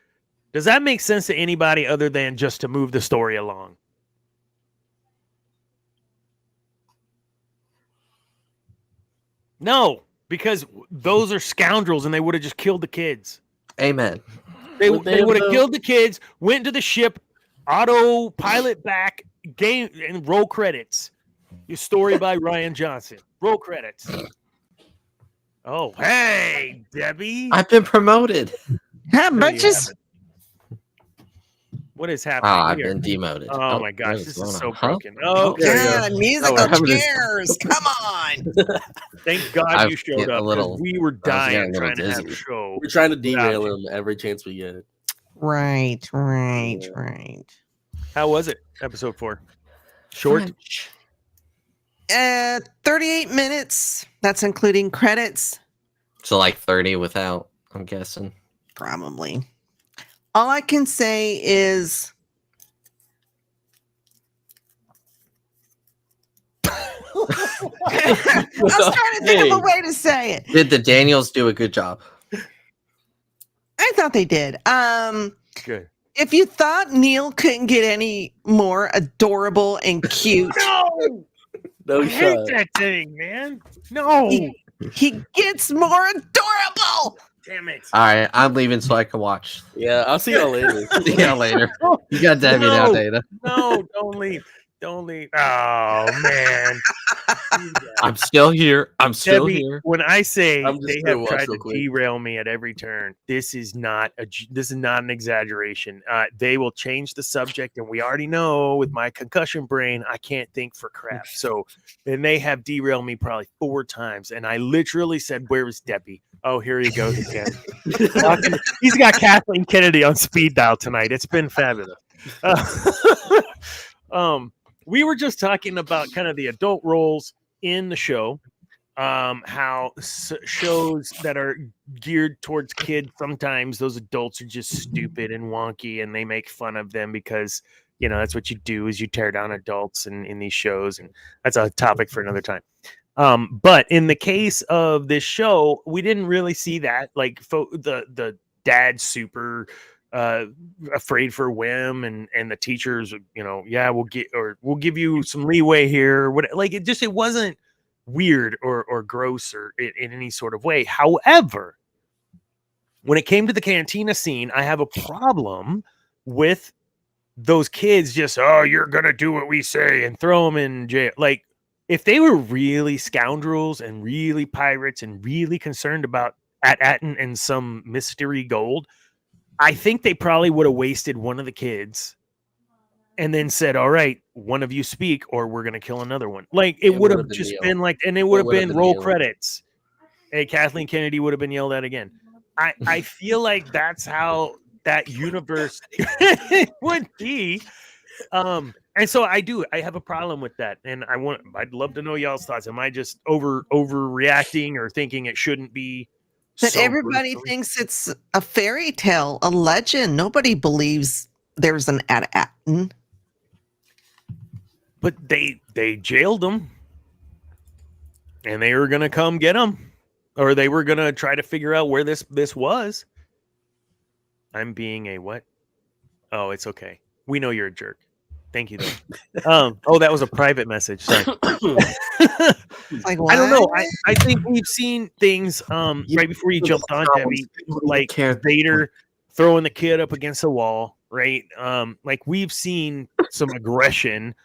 Does that make sense to anybody other than just to move the story along? No, because those are scoundrels, and they would have just killed the kids. Amen. They would have killed the kids, went to the ship, autopilot back, game, and roll credits. Your story by Ryan Johnson. Roll credits. Oh, hey, Debbie. I've been promoted. Yeah, bitches. What is happening? I've been demoted. Oh my gosh, this is so broken. Oh, yeah, musical chairs. Come on. Thank God you showed up. We were dying trying to have a show. We're trying to derail him every chance we get. Right. How was it? Episode 4. Short? 38 minutes. That's including credits. So like 30 without, I'm guessing. Probably. All I can say is I was trying to think of a way to say it. Did the Daniels do a good job? I thought they did. Good. If you thought Neil couldn't get any more adorable and cute, No I hate that thing, man. No, he gets more adorable. Damn it! All right, I'm leaving so I can watch. Yeah, I'll see y'all later. See y'all later. You got Debbie now, Data. No, don't leave. Don't leave. Oh man, I'm still here. Debbie, when I say they have tried to quick. derail me at every turn, this is not an exaggeration. They will change the subject, and we already know with my concussion brain, I can't think for crap. So, and they have derailed me probably 4 times, and I literally said, "Where is Debbie?" Oh, here he goes again. He's got Kathleen Kennedy on speed dial tonight. It's been fabulous. We were just talking about kind of the adult roles in the show, how shows that are geared towards kids, sometimes those adults are just stupid and wonky, and they make fun of them because, that's what you do is you tear down adults in these shows, and that's a topic for another time. But in the case of this show, we didn't really see that. Like the dad super afraid for Wim, and the teachers, we'll give you some leeway here. It wasn't weird or gross or in any sort of way. However, when it came to the cantina scene, I have a problem with those kids just, oh, you're gonna do what we say and throw them in jail. Like, if they were really scoundrels and really pirates and really concerned about At-Atten and some mystery gold, I think they probably would have wasted one of the kids and then said, all right, one of you speak or we're gonna kill another one. Like, it would have just been like, and it would have been roll credits. Hey, Kathleen Kennedy would have been yelled at again. I feel like that's how that universe would be. And so I have a problem with that. And I'd love to know y'all's thoughts. Am I just overreacting or thinking it shouldn't be? But everybody thinks it's a fairy tale, a legend. Nobody believes there's an At-Atten. But they jailed him. And they were gonna come get him. Or they were gonna try to figure out where this was. I'm being a what? Oh, it's okay. We know you're a jerk. Thank you, though. Oh, that was a private message. Sorry. Like, what? I don't know. I think we've seen things right before you jumped on, Debbie, like Vader throwing the kid up against the wall, right? Like, we've seen some aggression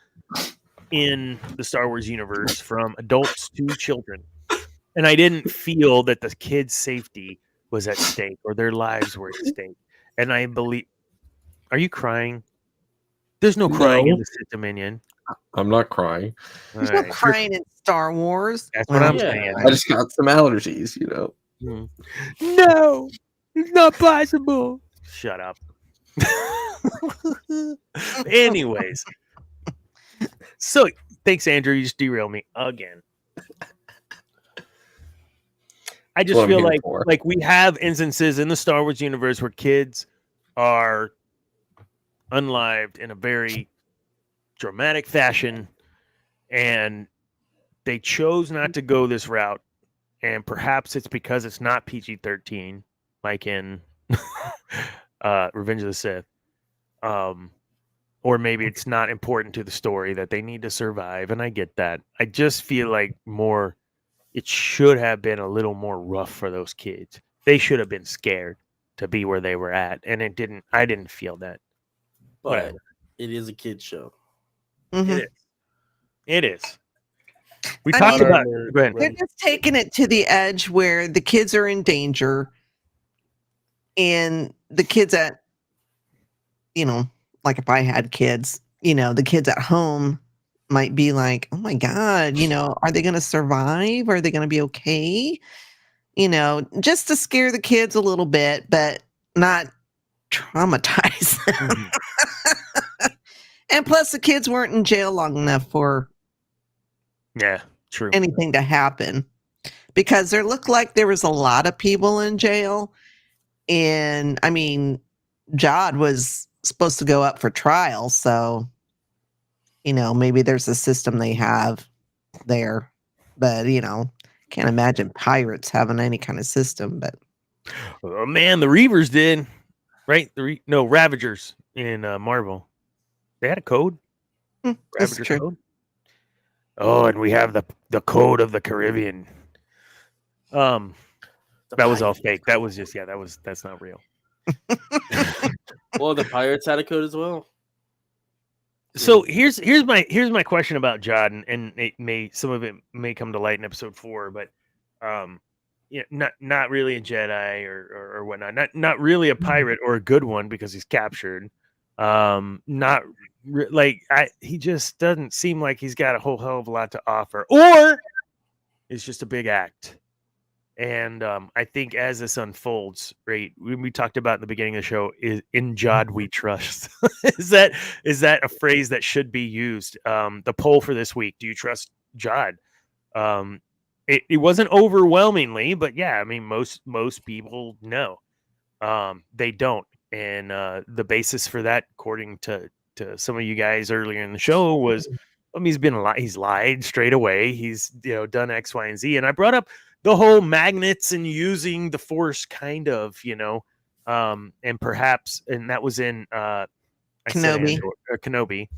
in the Star Wars universe from adults to children. And I didn't feel that the kids' safety was at stake or their lives were at stake. And I believe... Are you crying? There's no crying in the Sith Dominion. I'm not crying. There's no crying in Star Wars. That's what I'm saying. I just got some allergies, you know. No, it's not possible. Shut up. Anyways. So, thanks, Andrew. You just derailed me again. I just feel like we have instances in the Star Wars universe where kids are unlived in a very dramatic fashion, and they chose not to go this route. And perhaps it's because it's not PG-13, like in Revenge of the Sith. Or maybe it's not important to the story that they need to survive, and I get that. I just feel like it should have been a little more rough for those kids. They should have been scared to be where they were at, and I didn't feel that. But whatever. It is a kid's show. Mm-hmm. It is. We talked about... Go ahead. They're just taking it to the edge where the kids are in danger, and the kids at, like if I had kids, the kids at home might be like, oh my God, are they going to survive? Are they going to be okay? Just to scare the kids a little bit, but not traumatize them. And plus the kids weren't in jail long enough for anything to happen, because there looked like there was a lot of people in jail. And I mean, Jod was supposed to go up for trial, so maybe there's a system they have there, but can't imagine pirates having any kind of system. But oh man, the Reavers did, right? Ravagers in Marvel, they had a code. That's true. Code. Oh, and we have the code of the Caribbean. That was all fake. That was just that's not real. Well, the pirates had a code as well. So here's my question about Jod, and some of it may come to light in episode 4, but not really a Jedi or whatnot, not really a pirate or a good one because he's captured. He just doesn't seem like he's got a whole hell of a lot to offer, or it's just a big act. And I think as this unfolds, right, we talked about in the beginning of the show, is in Jod we trust. is that a phrase that should be used? The poll for this week: do you trust Jod? It wasn't overwhelmingly, but yeah, I mean most people no, they don't. And the basis for that, according to some of you guys earlier in the show, was he's lied straight away. He's done X, Y, and Z. And I brought up the whole magnets and using the Force, kind of, and perhaps, and that was in Kenobi.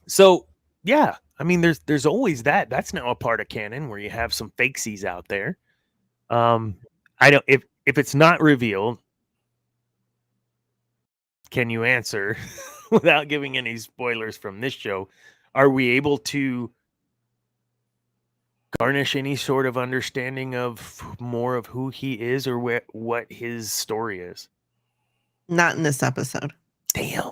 So yeah, I mean, there's always that. That's now a part of canon where you have some fakesies out there. I don't if it's not revealed. can you answer without giving any spoilers from this show? Are we able to garnish any sort of understanding of more of who he is or what his story is? Not in this episode. Damn.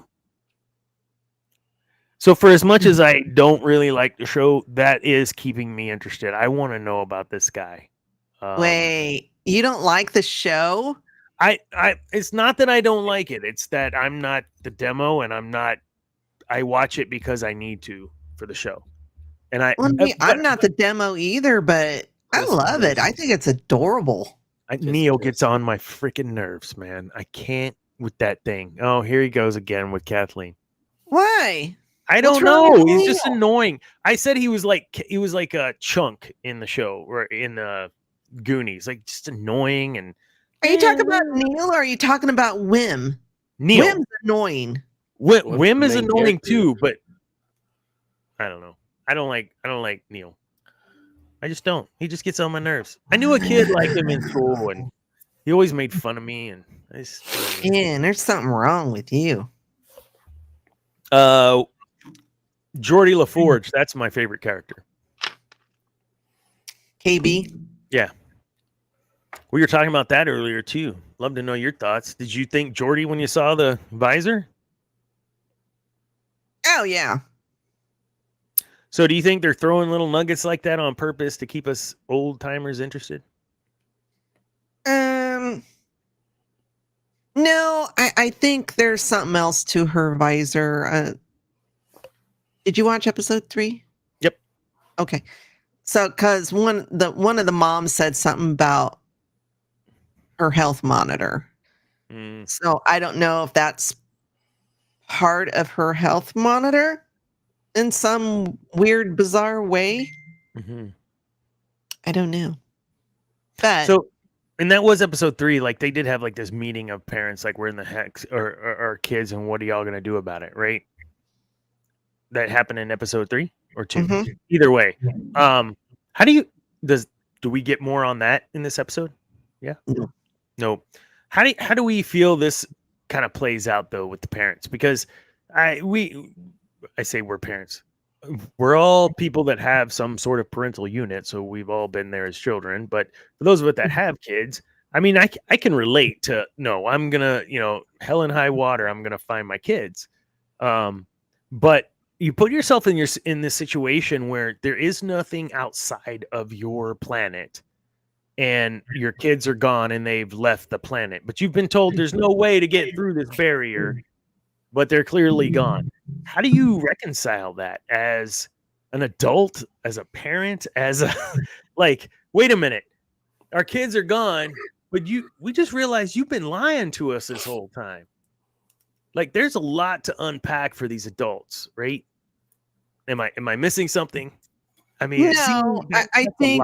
So for as much as I don't really like the show, that is keeping me interested. I want to know about this guy. Wait, you don't like the show? It's not that I don't like it. It's that I'm not the demo, and I watch it because I need to for the show. And I'm not the demo either, but I love it. I think it's adorable. Neo gets on my freaking nerves, man. I can't with that thing. Oh, here he goes again with Kathleen. Why? I don't know. He's just annoying. I said he was like a chunk in the show or in the Goonies, like just annoying. And are you talking about Neil or are you talking about Wim? Neil. Wim's annoying. Wim is annoying too, but I don't know. I don't like Neil. I just don't. He just gets on my nerves. I knew a kid like him in school, and he always made fun of me. And man, there's something wrong with you. Geordie LaForge, that's my favorite character. KB. Yeah. We were talking about that earlier too. Love to know your thoughts. Did you think Geordie when you saw the visor? Oh yeah. So do you think they're throwing little nuggets like that on purpose to keep us old timers interested? No, I think there's something else to her visor. Did you watch episode 3? Yep. Okay. So, because one of the moms said something about her health monitor. So I don't know if that's part of her health monitor in some weird, bizarre way. Mm-hmm. I don't know. But so, and that was episode 3. Like they did have like this meeting of parents, like we're in the hex or kids, and what are y'all gonna do about it, right? That happened in episode 3 or 2. Mm-hmm. Either way, how do we get more on that in this episode? Yeah. No. How do we feel this kind of plays out though with the parents? Because I say we're parents. We're all people that have some sort of parental unit, so we've all been there as children. But for those of us that have kids, I mean, I can relate to, no, I'm gonna, hell and high water, I'm gonna find my kids. But you put yourself in this situation where there is nothing outside of your planet, and your kids are gone and they've left the planet, but you've been told there's no way to get through this barrier, but they're clearly gone. How do you reconcile that as an adult, as a parent, as a like, wait a minute, our kids are gone, but we just realized you've been lying to us this whole time. Like there's a lot to unpack for these adults, right? Am I missing something? I mean, no, I think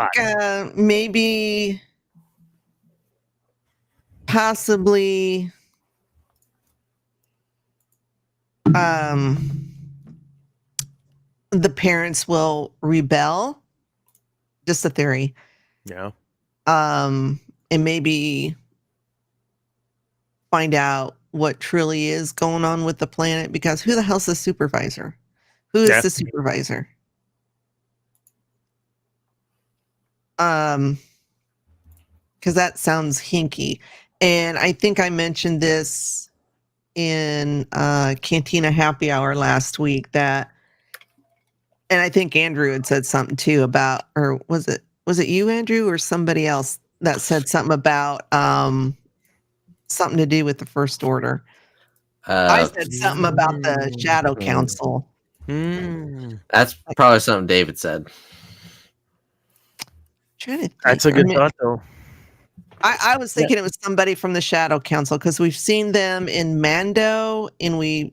maybe possibly the parents will rebel. Just a theory. Yeah. And maybe find out what truly is going on with the planet, because who the hell's the supervisor? Who is the supervisor? Because that sounds hinky. And I think I mentioned this in Cantina Happy Hour last week, and I think Andrew had said something too about, or was it you, Andrew, or somebody else that said something about something to do with the First Order? I said something about the Shadow Council. That's probably something David said. That's a good thought, though. I was thinking it was somebody from the Shadow Council, because we've seen them in Mando and we've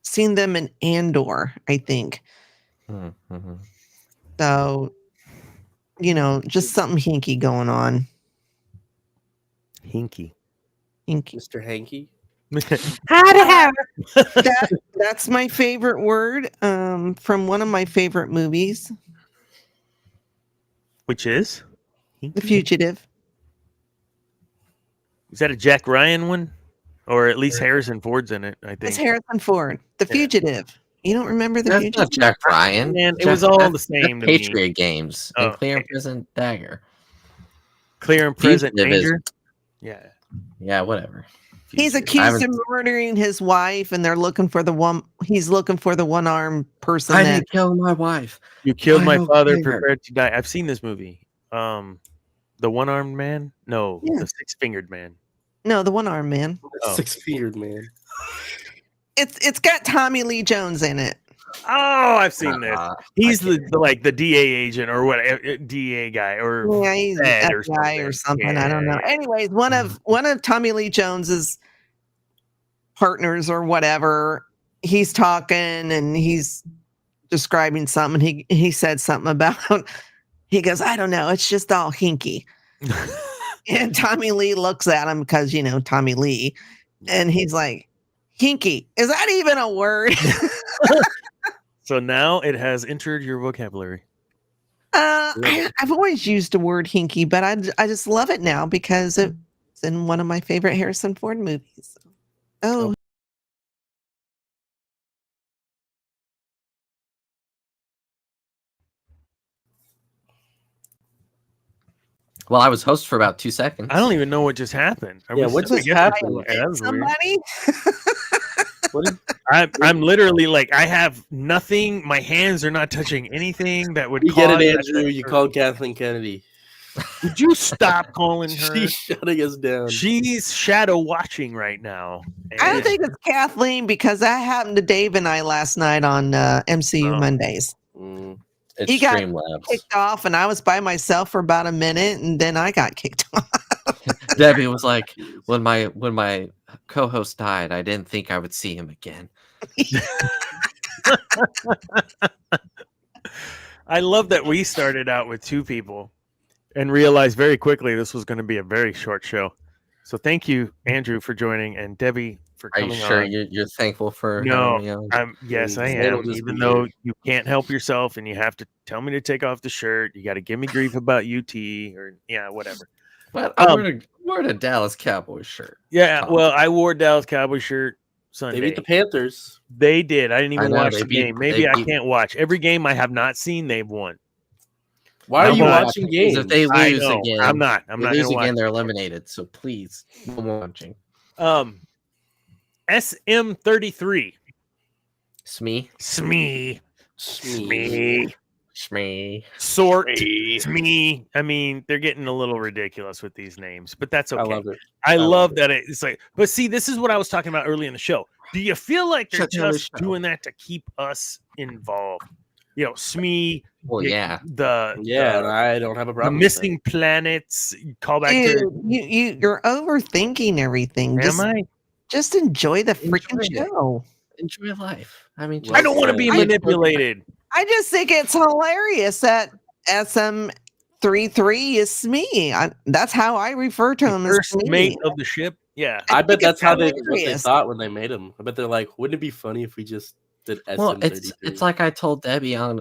seen them in Andor, I think. Mm-hmm. So, just something hinky going on. Hinky. Mr. Hanky. That's my favorite word from one of my favorite movies. Which is? The Fugitive. Is that a Jack Ryan one? or at least Harrison Ford's in it. I think it's Harrison Ford, The Fugitive. You don't remember The Fugitive? Not Jack Ryan. Man, it was all the same to me. Patriot Games and Clear and Present Danger. Clear and Present Danger. Yeah, whatever. He's accused of murdering his wife, and they're looking for the one. He's looking for the one-armed person. I didn't kill my wife. You killed my father. Prepared to die. I've seen this movie. The one-armed man. No, the six-fingered man. No, the one-armed man. Six-fingered man. It's got Tommy Lee Jones in it. Oh, I've seen this. He's the DA agent or what? DA guy or he's a guy or something. I don't know. Anyways, one of Tommy Lee Jones's partners or whatever, he's talking and he's describing something. He said something about. He goes, I don't know. It's just all hinky. And Tommy Lee looks at him because Tommy Lee, and he's like, hinky. Is that even a word? So now it has entered your vocabulary. I've always used the word hinky, but I just love it now because it's in one of my favorite Harrison Ford movies. Oh. Well, I was host for about 2 seconds. I don't even know what just happened. What just happened? Somebody? I'm literally like, I have nothing. My hands are not touching anything that would. You get it, Andrew. You called Kathleen Kennedy. Would you stop calling her? She's shutting us down. She's shadow watching right now. I don't think it's Kathleen because that happened to Dave and I last night on MCU Mondays. It's he got Streamlabs. kicked off, and I was by myself for about a minute, and then I got kicked off. Debbie was like, when my co-host died, I didn't think I would see him again. I love that we started out with 2 people and realized very quickly this was going to be a very short show. So thank you, Andrew, for joining, and Debbie for coming on. Are you sure you're thankful for having me on? Yes, I am. Even though you can't help yourself and you have to tell me to take off the shirt, you got to give me grief about UT or whatever. But I wore a Dallas Cowboys shirt. Yeah, well, I wore a Dallas Cowboys shirt Sunday. They beat the Panthers. They did. I didn't even watch the game. Maybe I can't watch. Every game I have not seen, they've won. Why are you watching games? If they lose again, I'm not. I'm not lose again. They're eliminated. So please, no more watching. SM33. Smee. Sort. Smee. I mean, they're getting a little ridiculous with these names, but that's okay. I love it. I love that it's like, but see, this is what I was talking about early in the show. Do you feel like they're just doing that to keep us involved? Smee. Well, yeah. I don't have a problem. The missing planets. Call back to you're overthinking everything. Am I? Just enjoy the freaking show. Enjoy life. I mean, I don't want to be manipulated. I just think it's hilarious that SM33 is Smee. That's how I refer to him. First mate of the ship. Yeah, I bet that's what they thought when they made him. I bet they're like, wouldn't it be funny if we just did SM33? Well, it's like I told Debbie on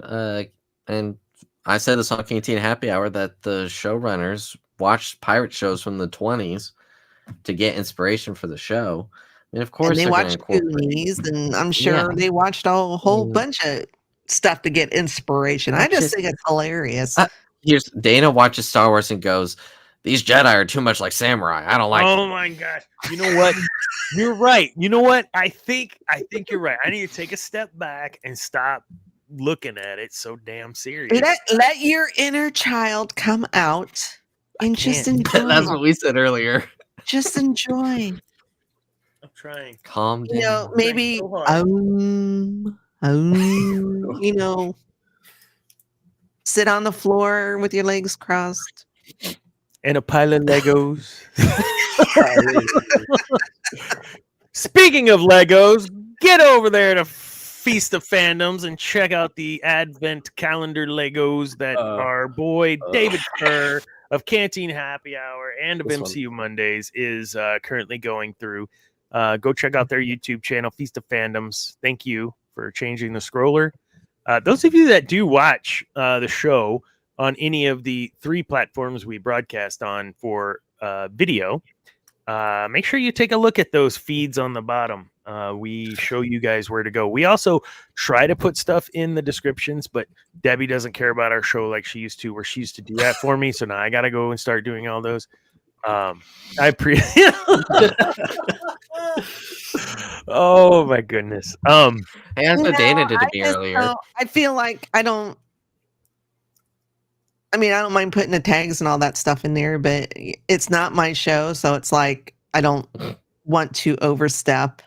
and I said this on King Teen Happy Hour that the showrunners watched pirate shows from the 20s to get inspiration for the show. I mean, of course, and they watched Goonies, and I'm sure they watched a whole bunch of stuff to get inspiration. I just think it's hilarious. Here's Dana watches Star Wars and goes, "These Jedi are too much like samurai. I don't like." Oh my gosh! You know what? You're right. You know what? I think you're right. I need to take a step back and stop looking at it so damn serious. Let your inner child come out and just enjoy. That's what we said earlier. Just enjoy. I'm trying. Calm down. Maybe sit on the floor with your legs crossed. And a pile of Legos. Speaking of Legos, get over there to Feast of Fandoms and check out the Advent calendar Legos that our boy David Kerr of Canteen Happy Hour and of MCU Mondays is currently going through. Go check out their YouTube channel, Feast of Fandoms. Thank you for changing the scroller. Those of you that do watch the show on any of the 3 platforms we broadcast on for video, make sure you take a look at those feeds on the bottom. We show you guys where to go. We also try to put stuff in the descriptions, but Debbie doesn't care about our show like she used to, where she used to do that for me. So now I got to go and start doing all those. I appreciate. Oh my goodness. Hey, that's what Dana did to me earlier. I feel like I don't mind putting the tags and all that stuff in there, but it's not my show, so it's like I don't want to overstep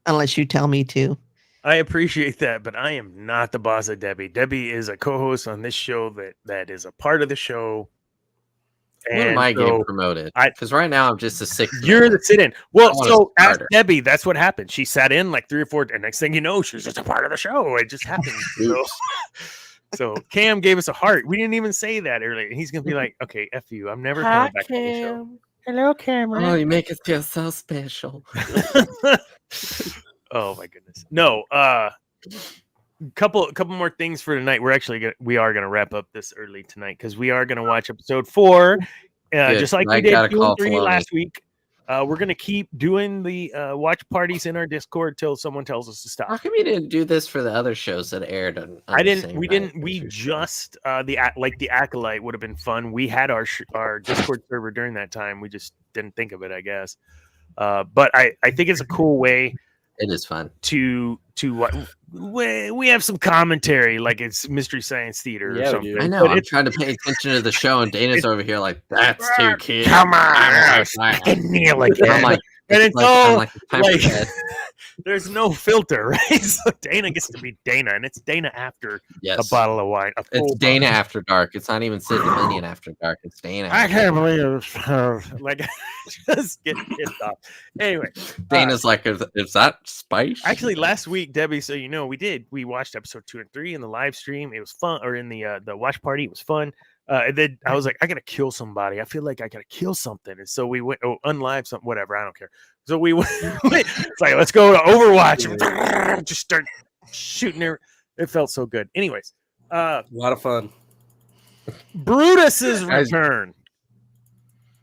unless you tell me to. I appreciate that, but I am not the boss of Debbie. Debbie is a co-host on this show that is a part of the show. When am I getting promoted? Because right now I'm just a sick. You're the sit-in. Well, so ask Debbie. That's what happened. She sat in like 3 or 4, and next thing you know, she was just a part of the show. It just happened. So Cam gave us a heart. We didn't even say that earlier. He's gonna be like, "Okay, f you. I'm never coming back to the show." Hello, Cameron. Oh, you make us feel so special. Oh my goodness. No. Couple more things for tonight. We are gonna wrap up this early tonight because we are gonna watch episode 4, just like we did 2 and 3 last week. We're gonna keep doing the watch parties in our Discord till someone tells us to stop. How come you didn't do this for the other shows that aired? We just the Acolyte would have been fun. We had our Discord server during that time. We just didn't think of it, I guess. But I think it's a cool way. It is fun to what we have some commentary, like it's Mystery Science Theater or something. I know. I'm trying to pay attention to the show, and Dana's over here like, "That's too cute." Come on, kneel again. I'm like, and it's all like there's no filter, right? So Dana gets to be Dana, and it's Dana after a bottle of wine. It's Dana after dark. It's not even Sid Dominion after dark. It's Dana. I can't believe it. Like, just get pissed off. Anyway, Dana's like, is that spice? Actually, last week, Debbie, so you know, we watched episode 2 and 3 in the live stream. It was fun, or in the watch party. It was fun. And then I was like, I gotta kill somebody. I feel like I gotta kill something. And so we went unlive something, whatever. I don't care. So we went. It's like, let's go to Overwatch and just start shooting there. It felt so good. Anyways, a lot of fun. Brutus's return.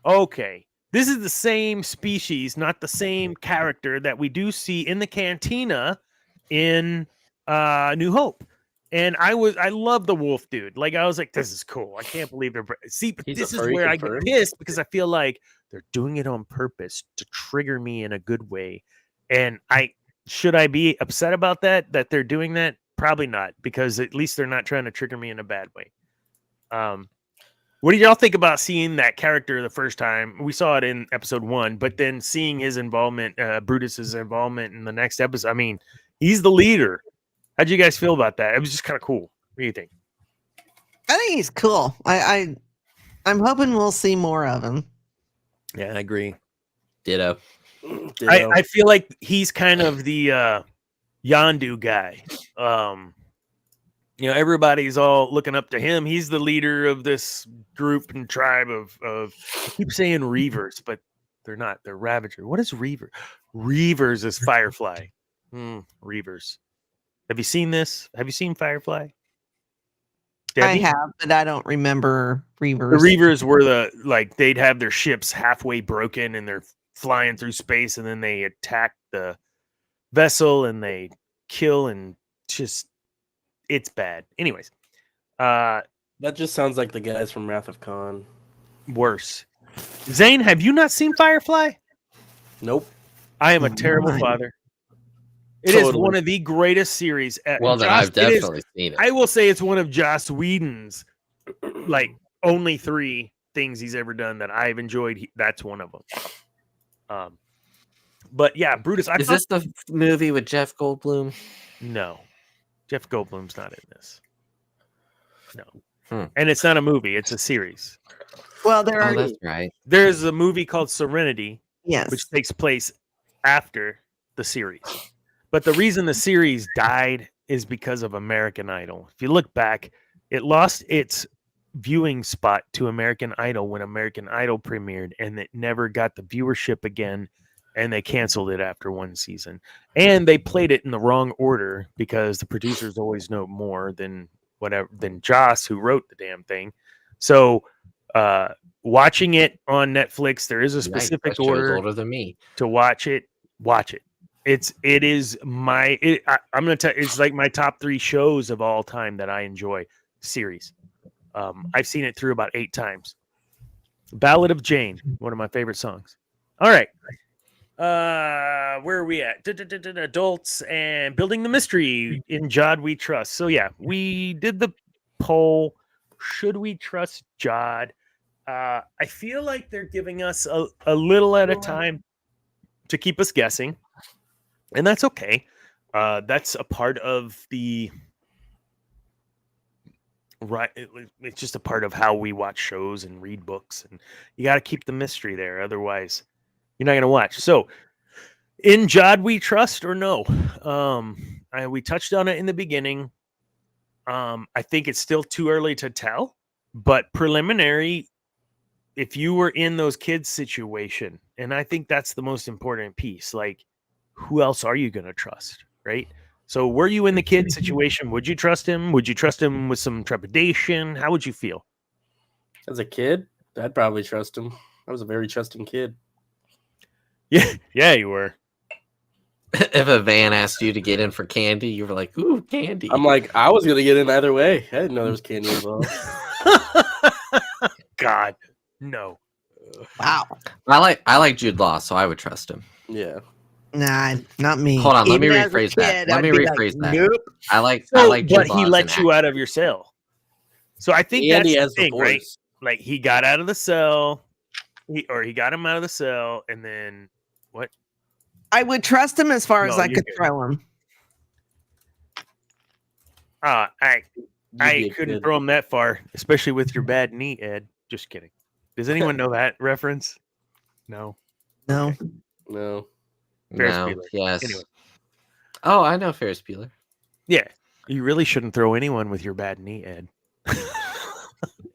Okay, this is the same species, not the same character that we do see in the cantina in New Hope. And I love the wolf dude. Like, I was like, this is cool. I can't believe they're but this is where I get pissed because I feel like they're doing it on purpose to trigger me in a good way. And should I be upset about that they're doing that? Probably not, because at least they're not trying to trigger me in a bad way. What do y'all think about seeing that character the first time? We saw it in episode 1, but then seeing his involvement, Brutus's involvement in the next episode. I mean, he's the leader. How'd you guys feel about that? It was just kind of cool. What do you think? I think he's cool. I'm hoping we'll see more of him. Yeah, I agree. Ditto. I feel like he's kind of the Yondu guy. Everybody's all looking up to him. He's the leader of this group and tribe of I keep saying Reavers, but they're not. They're Ravager. What is Reaver? Reavers is Firefly. Reavers. Have you seen this? Have you seen Firefly? Debbie? I have, but I don't remember Reavers. The Reavers were they'd have their ships halfway broken and they're flying through space, and then they attack the vessel and they kill, and just it's bad. Anyways, that just sounds like the guys from Wrath of Khan. Worse. Zane, have you not seen Firefly? Nope. I am a terrible father. It is one of the greatest series. Well, then I've definitely seen it. I will say it's one of Joss Whedon's only 3 things he's ever done that I've enjoyed. That's one of them. But yeah, Brutus. Is this the movie with Jeff Goldblum? No, Jeff Goldblum's not in this. No, and it's not a movie; it's a series. Well, that's right. There's a movie called Serenity, yes, which takes place after the series. But the reason the series died is because of American Idol. If you look back, it lost its viewing spot to American Idol when American Idol premiered, and it never got the viewership again, and they canceled it after 1 season. And they played it in the wrong order because the producers always know more than Joss, who wrote the damn thing. So Watching it on Netflix, there is a specific that show's order older than me. to watch it. Watch it. I'm gonna tell. It's like my top 3 shows of all time that I enjoy. Series. I've seen it through about 8 times. Ballad of Jane, one of my favorite songs. All right. Where are we at? Adults and Building the Mystery in Jod We Trust. So yeah, we did the poll. Should we trust Jod? I feel like they're giving us a little at a time to keep us guessing, and that's okay. That's a part of the right. It's just a part of how we watch shows and read books, and you got to keep the mystery there. Otherwise, you're not going to watch. So, in Jod We Trust or no? We touched on it in the beginning. I think it's still too early to tell, but preliminary. If you were in those kids' situation, and I think that's the most important piece, like, who else are you going to trust, right? So were you in the kid situation? Would you trust him? Would you trust him with some trepidation? How would you feel? As a kid, I'd probably trust him. I was a very trusting kid. Yeah, you were. If a van asked you to get in for candy, you were like, "Ooh, candy!" I'm like, I was gonna get in either way. I didn't know there was candy involved. God, no. Wow. I like Jude Law, so I would trust him. Yeah. Nah, not me. Hold on, let me Even as a rephrase that. kid, Let I'd me be rephrase that. Nope. I like Jude But Law he as let an you actor. out of your cell. So I think Andy that's has the the thing, right? voice. Like, he got out of the cell, he got him out of the cell, and then what? I would trust him as far as No, I you're could good. throw him. I You'd be a couldn't kid. throw him that far, especially with your bad knee, Ed. Just kidding. Does anyone know that reference? No. No. Okay. No. Ferris No, Bueller. yes. Anyway. Oh, I know Ferris Bueller. Yeah. You really shouldn't throw anyone with your bad knee, Ed.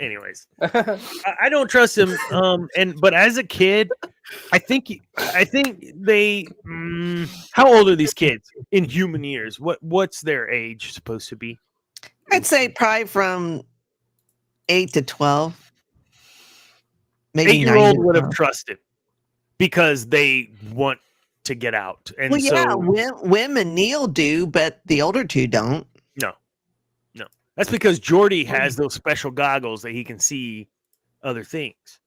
Anyways, I don't trust him. But as a kid, I think they. How old are these kids in human years? What's their age supposed to be? I'd say probably from 8 to 12. Maybe 8-year-old 9 to would have 12. trusted because they want to get out, and Well, yeah, so Wim and Neil do, but the older two don't. no. That's because Jordy has those special goggles that he can see other things.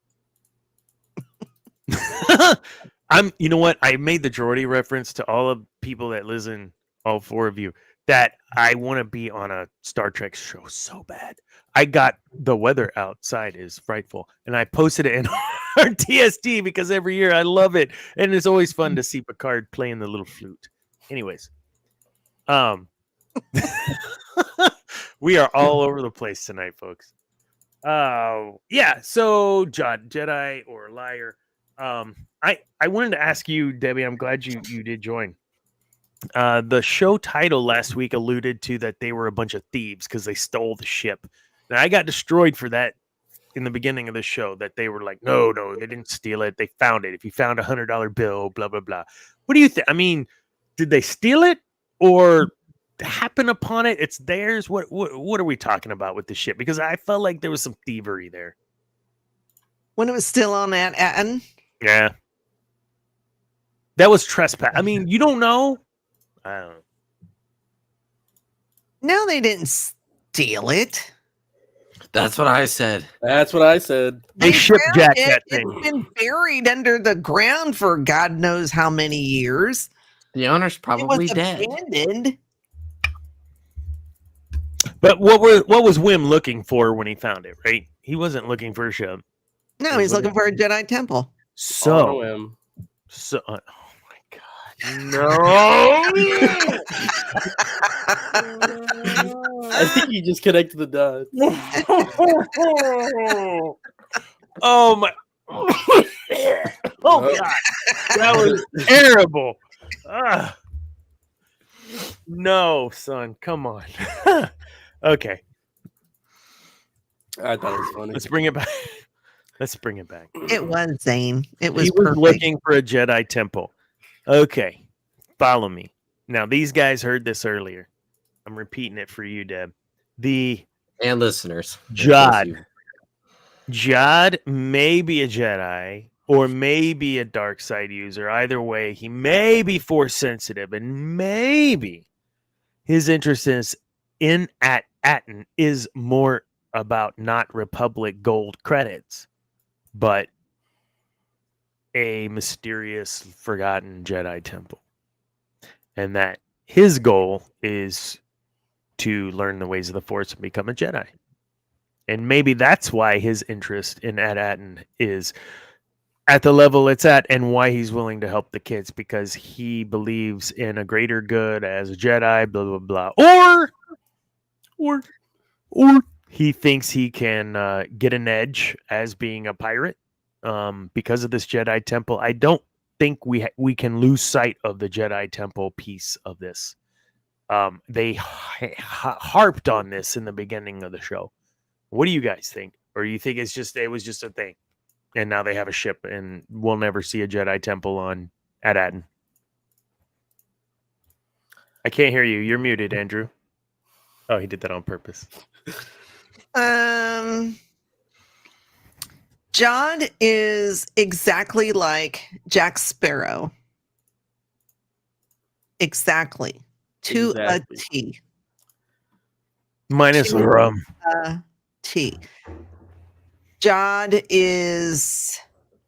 You know what? I made the Jordy reference to all of people that listen, all 4 of you, that I want to be on a Star Trek show so bad. I got the weather outside is frightful, and I posted it in our TST because every year I love it, and it's always fun to see Picard playing the little flute. Anyways, we are all over the place tonight, folks. Yeah. So, Jedi or liar? I wanted to ask you, Debbie. I'm glad you did join. The show title last week alluded to that they were a bunch of thieves because they stole the ship. Now, I got destroyed for that in the beginning of the show. That they were like, no, they didn't steal it. They found it. If you found $100 bill, blah blah blah. What do you think? I mean, did they steal it or happen upon it? It's theirs. What are we talking about with the ship? Because I felt like there was some thievery there. When it was still on that Atten. Yeah. That was trespass. I mean, you don't know. I don't know. No, they didn't steal it. That's what I said. That's what I said. They shipjacked that It's thing. been buried under the ground for God knows how many years. The owner's probably it was dead. Abandoned. But what was Wim looking for when he found it, right? He wasn't looking for a ship. No, he's looking for a Jedi temple. So, oh my God. No. I think you just connected the dots. Oh my. Oh God. That was terrible. No, son. Come on. Okay. I thought it was funny. Let's bring it back. Let's bring it back. It was Zane. It was He was perfect. looking for a Jedi temple. Okay. Follow me. Now, these guys heard this earlier. I'm repeating it for you, Deb. The And listeners. Jod Jod may be a Jedi or maybe a dark side user. Either way, he may be force sensitive, and maybe his interest in Atten is more about not Republic gold credits, but a mysterious, forgotten Jedi temple. And that his goal is to learn the ways of the Force and become a Jedi. And maybe that's why his interest in Atten is at the level it's at, and why he's willing to help the kids, because he believes in a greater good as a Jedi, blah, blah, blah. Or he thinks he can get an edge as being a pirate because of this Jedi temple. I don't think we can lose sight of the Jedi temple piece of this. They harped on this in the beginning of the show. What do you guys think? Or you think it was just a thing, and now they have a ship, and we'll never see a Jedi temple at Atten? I can't hear you. You're muted, Andrew. Oh, he did that on purpose. John is exactly like Jack Sparrow. Exactly. To a T. Minus the rum. T. John is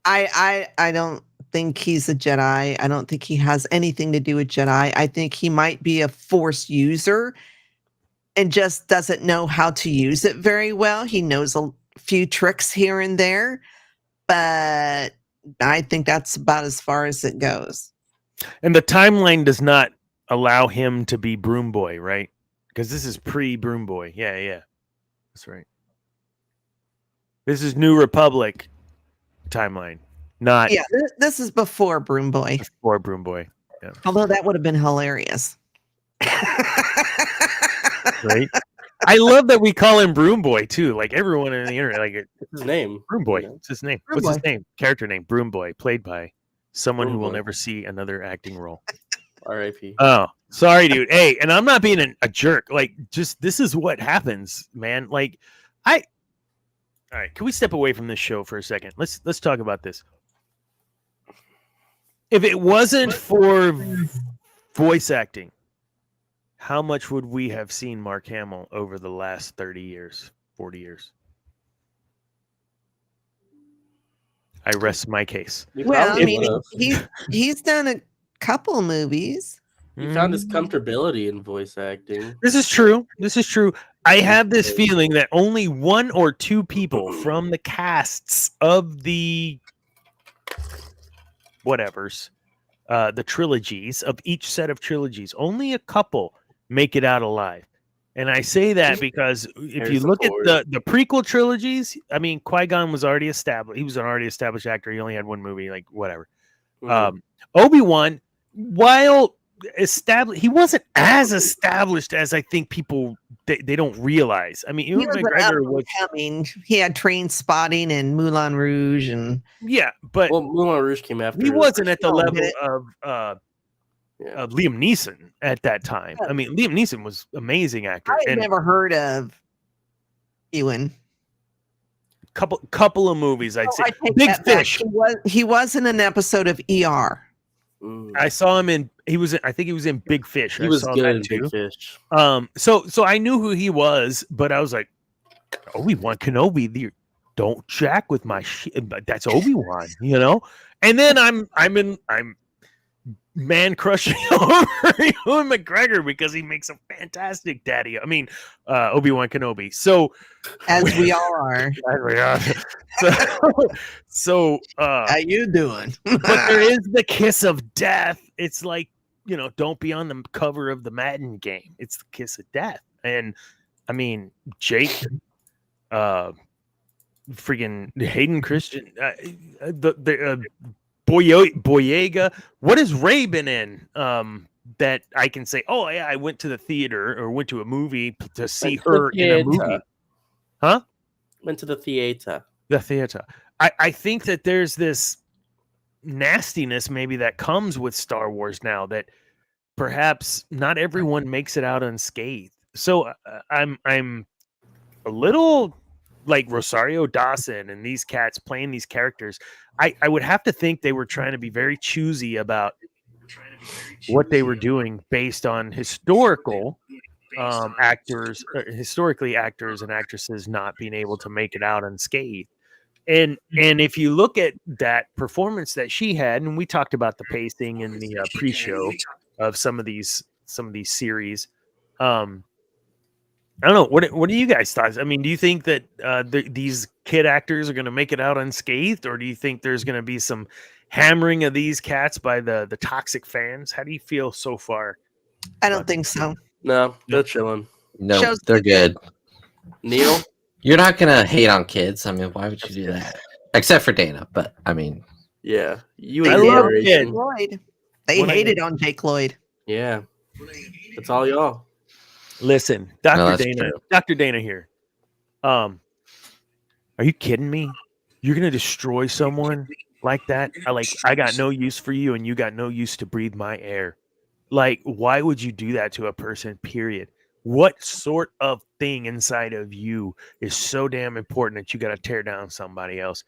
I don't think he's a Jedi. I don't think he has anything to do with Jedi. I think he might be a Force user and just doesn't know how to use it very well. He knows a few tricks here and there, but I think that's about as far as it goes. And the timeline does not allow him to be Broom Boy, right? Because this is pre-Broom Boy. Yeah. That's right. This is New Republic timeline. Not this is before Broom Boy. Before Broom Boy. Yeah. Although that would have been hilarious. Right? I love that we call him Broom Boy too. Like everyone in the internet, like it's his name. Broom Boy. It's his name. What's his name? Character name. Broom Boy, played by someone who will never see another acting role. R.I.P. Oh, sorry, dude. Hey, and I'm not being a jerk. Like, just this is what happens, man. Like, all right. Can we step away from this show for a second? Let's talk about this. If it wasn't for voice acting, how much would we have seen Mark Hamill over the last 30 years, 40 years? I rest my case. Well, I mean, he's done a couple movies. He found his comfortability in voice acting. This is true. I have this feeling that only one or two people from the casts of the whatevers, the trilogies of each set of trilogies, only a couple make it out alive. And I say that because if you look at the prequel trilogies, I mean, Qui-Gon was already established. He was an already established actor. He only had one movie, like whatever. Obi-Wan, while established, he wasn't as established as I think people they don't realize. I mean, Ewan McGregor was coming. He had Train Spotting and Moulin Rouge, and but Moulin Rouge came after. He wasn't at the level of Liam Neeson at that time. I mean, Liam Neeson was amazing actor. I had never heard of Ewan. Couple of movies, I'd say. Big Fish. He was in an episode of ER. I saw him in. I think he was in Big Fish. He was good in Big Fish. So I knew who he was, but I was like, Obi-Wan Kenobi. Don't jack with my shit. That's Obi-Wan, you know. And then I'm man crushing over Ewan McGregor because he makes a fantastic daddy. I mean, Obi-Wan Kenobi. So as we all are. So how you doing? But there is the kiss of death. It's like, you know, don't be on the cover of the Madden game. It's the kiss of death. And I mean, Jake, freaking Hayden Christian, Boyega. What has Ray been in that I can say, oh yeah, I went to the theater or went to a movie to see her in a movie? Huh? Went to the theater. The theater. I think that there's this nastiness maybe that comes with Star Wars now that perhaps not everyone makes it out unscathed. So I'm a little like Rosario Dawson and these cats playing these characters, I would have to think they were trying to be very choosy about what they were doing based on historical actors, historically actors and actresses not being able to make it out unscathed. And if you look at that performance that she had, and we talked about the pacing in the pre-show of some of these series, I don't know. What do you guys thought? I mean, do you think that these kid actors are going to make it out unscathed, or do you think there's going to be some hammering of these cats by the toxic fans? How do you feel so far? I don't think so. No, they're chilling. No, they're good. Neil, you're not gonna hate on kids. I mean, why would you do that? Except for Dana, but I mean, yeah, I love Jake Lloyd. They hated on Jake Lloyd. Yeah, that's all y'all. Listen, Dr. Dana here. Are you kidding me? You're gonna destroy someone like that? I got no use for you, and you got no use to breathe my air. Like, why would you do that to a person? Period. What sort of thing inside of you is so damn important that you got to tear down somebody else?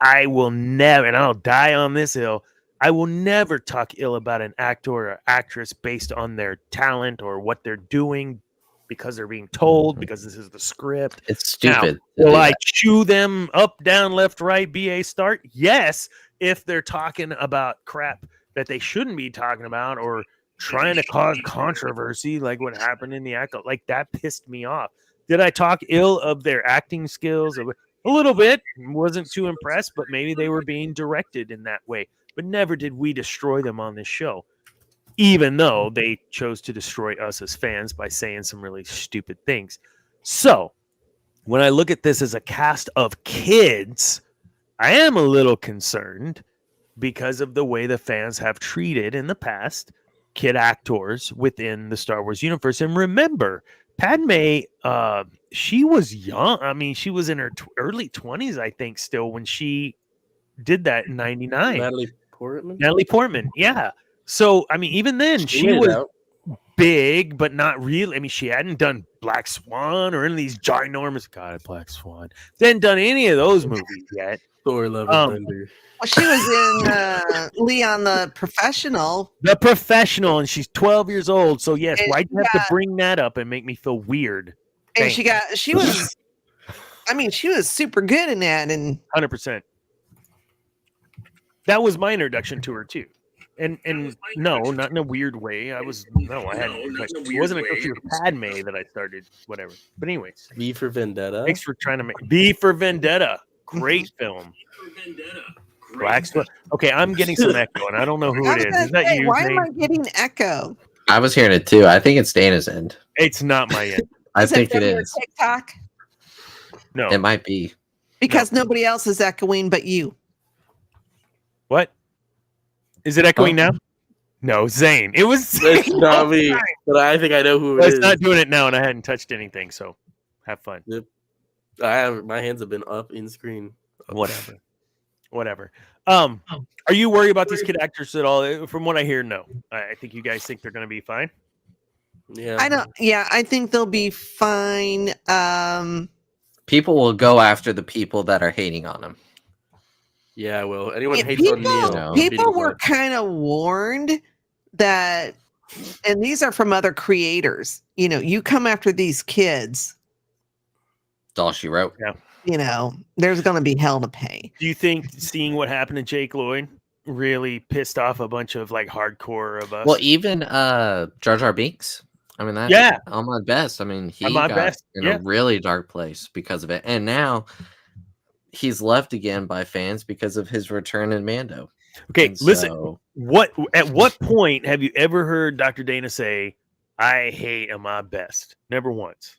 I will never, and I'll die on this hill. I will never talk ill about an actor or actress based on their talent or what they're doing because they're being told, because this is the script. It's stupid. Now, will I chew them up, down, left, right, BA start? Yes, if they're talking about crap that they shouldn't be talking about or trying to cause controversy like what happened in the act. Like, that pissed me off. Did I talk ill of their acting skills? A little bit. Wasn't too impressed, but maybe they were being directed in that way. But never did we destroy them on this show, even though they chose to destroy us as fans by saying some really stupid things. So when I look at this as a cast of kids, I am a little concerned because of the way the fans have treated in the past kid actors within the Star Wars universe. And remember, Padme, she was young. I mean, she was in her early 20s, I think, still when she did that in 99. Natalie Portman, yeah. So, I mean, even then, she was big, but not really. I mean, she hadn't done Black Swan or any of these ginormous, God, Black Swan. Hadn't done any of those movies yet. Thor: Love and Thunder. Well, she was in Leon the Professional. The Professional, and she's 12 years old. So, yes, why'd you have to bring that up and make me feel weird? And she was, I mean, she was super good in that. And 100%. That was my introduction to her, too. And no, not in a weird way. It wasn't until she was Padme that I started, whatever. But anyways. V for Vendetta. Thanks for trying to make V for Vendetta. Great film. Black Swan. Okay, I'm getting some echo, and I don't know who it is. Is that you? Why am I getting echo? I was hearing it too. I think it's Dana's end. It's not my end. I think it is. TikTok? No. It might be. Because nobody else is echoing but you. What? Is it echoing now? No, Zane. It was Zane. It's not me, but I think I know who it is. It's not doing it now, and I hadn't touched anything, so have fun. Yep. My hands have been up in screen. Whatever. Are you worried about these kid actors at all? From what I hear, no. I think you guys think they're going to be fine. Yeah. I think they'll be fine. People will go after the people that are hating on them. Yeah, well, anyone hates on Neil. People were kind of warned that, and these are from other creators. You come after these kids. That's all she wrote. Yeah. There's going to be hell to pay. Do you think seeing what happened to Jake Lloyd really pissed off a bunch of hardcore of us? Well, even Jar Jar Binks. I mean, Ahmad Best. I mean, he got in a really dark place because of it, and now he's left again by fans because of his return in Mando. Okay, listen. At what point have you ever heard Dr. Dana say, "I hate Ahmad Best"? Never once.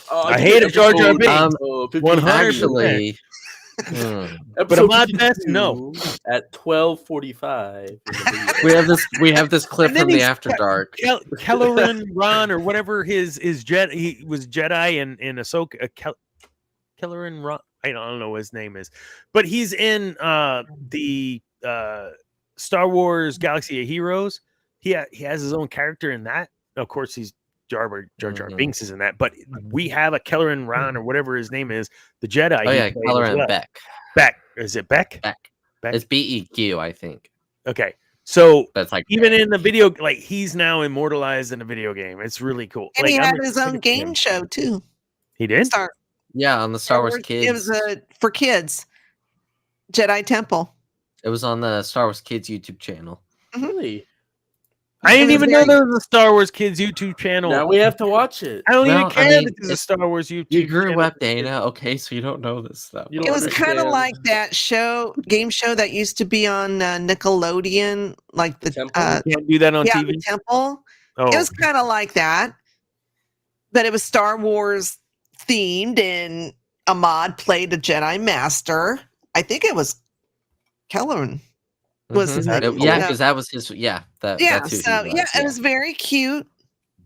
I hate Jar Jar Binks. 100%. But Ahmad Best, no. At 12:45. we have this clip from the After Dark. Kelleran Ron or whatever his Jedi, he was Jedi in Ahsoka. Kelleran Ron, I don't know what his name is, but he's in the Star Wars Galaxy of Heroes. He has his own character in that. Of course, he's Jar Jar Binks is in that, but we have a Kelleran Ron or whatever his name is, the Jedi. Oh yeah, Kelleran Beck. Beck, is it Beck? Beck. It's BEQ, I think. Okay, so that's like even in the video, like he's now immortalized in a video game. It's really cool. And like, he had his own game show too. He did. Yeah, on the Star Wars Kids. It was for kids. Jedi Temple. It was on the Star Wars Kids YouTube channel. Really? I didn't even know there was a Star Wars Kids YouTube channel. Now we have to watch it. I don't even care that there's a Star Wars YouTube channel. You grew channel. up, Dana. Okay, so you don't know this stuff. It was kind of like that game show that used to be on Nickelodeon, like the Temple? You can't do that on TV. The Temple. Oh. It was kind of like that, but it was Star Wars themed, and Ahmad played a Jedi Master. I think it was Kelleran. Was his name? Yeah, because that was his. Yeah, that's who he was. It was very cute.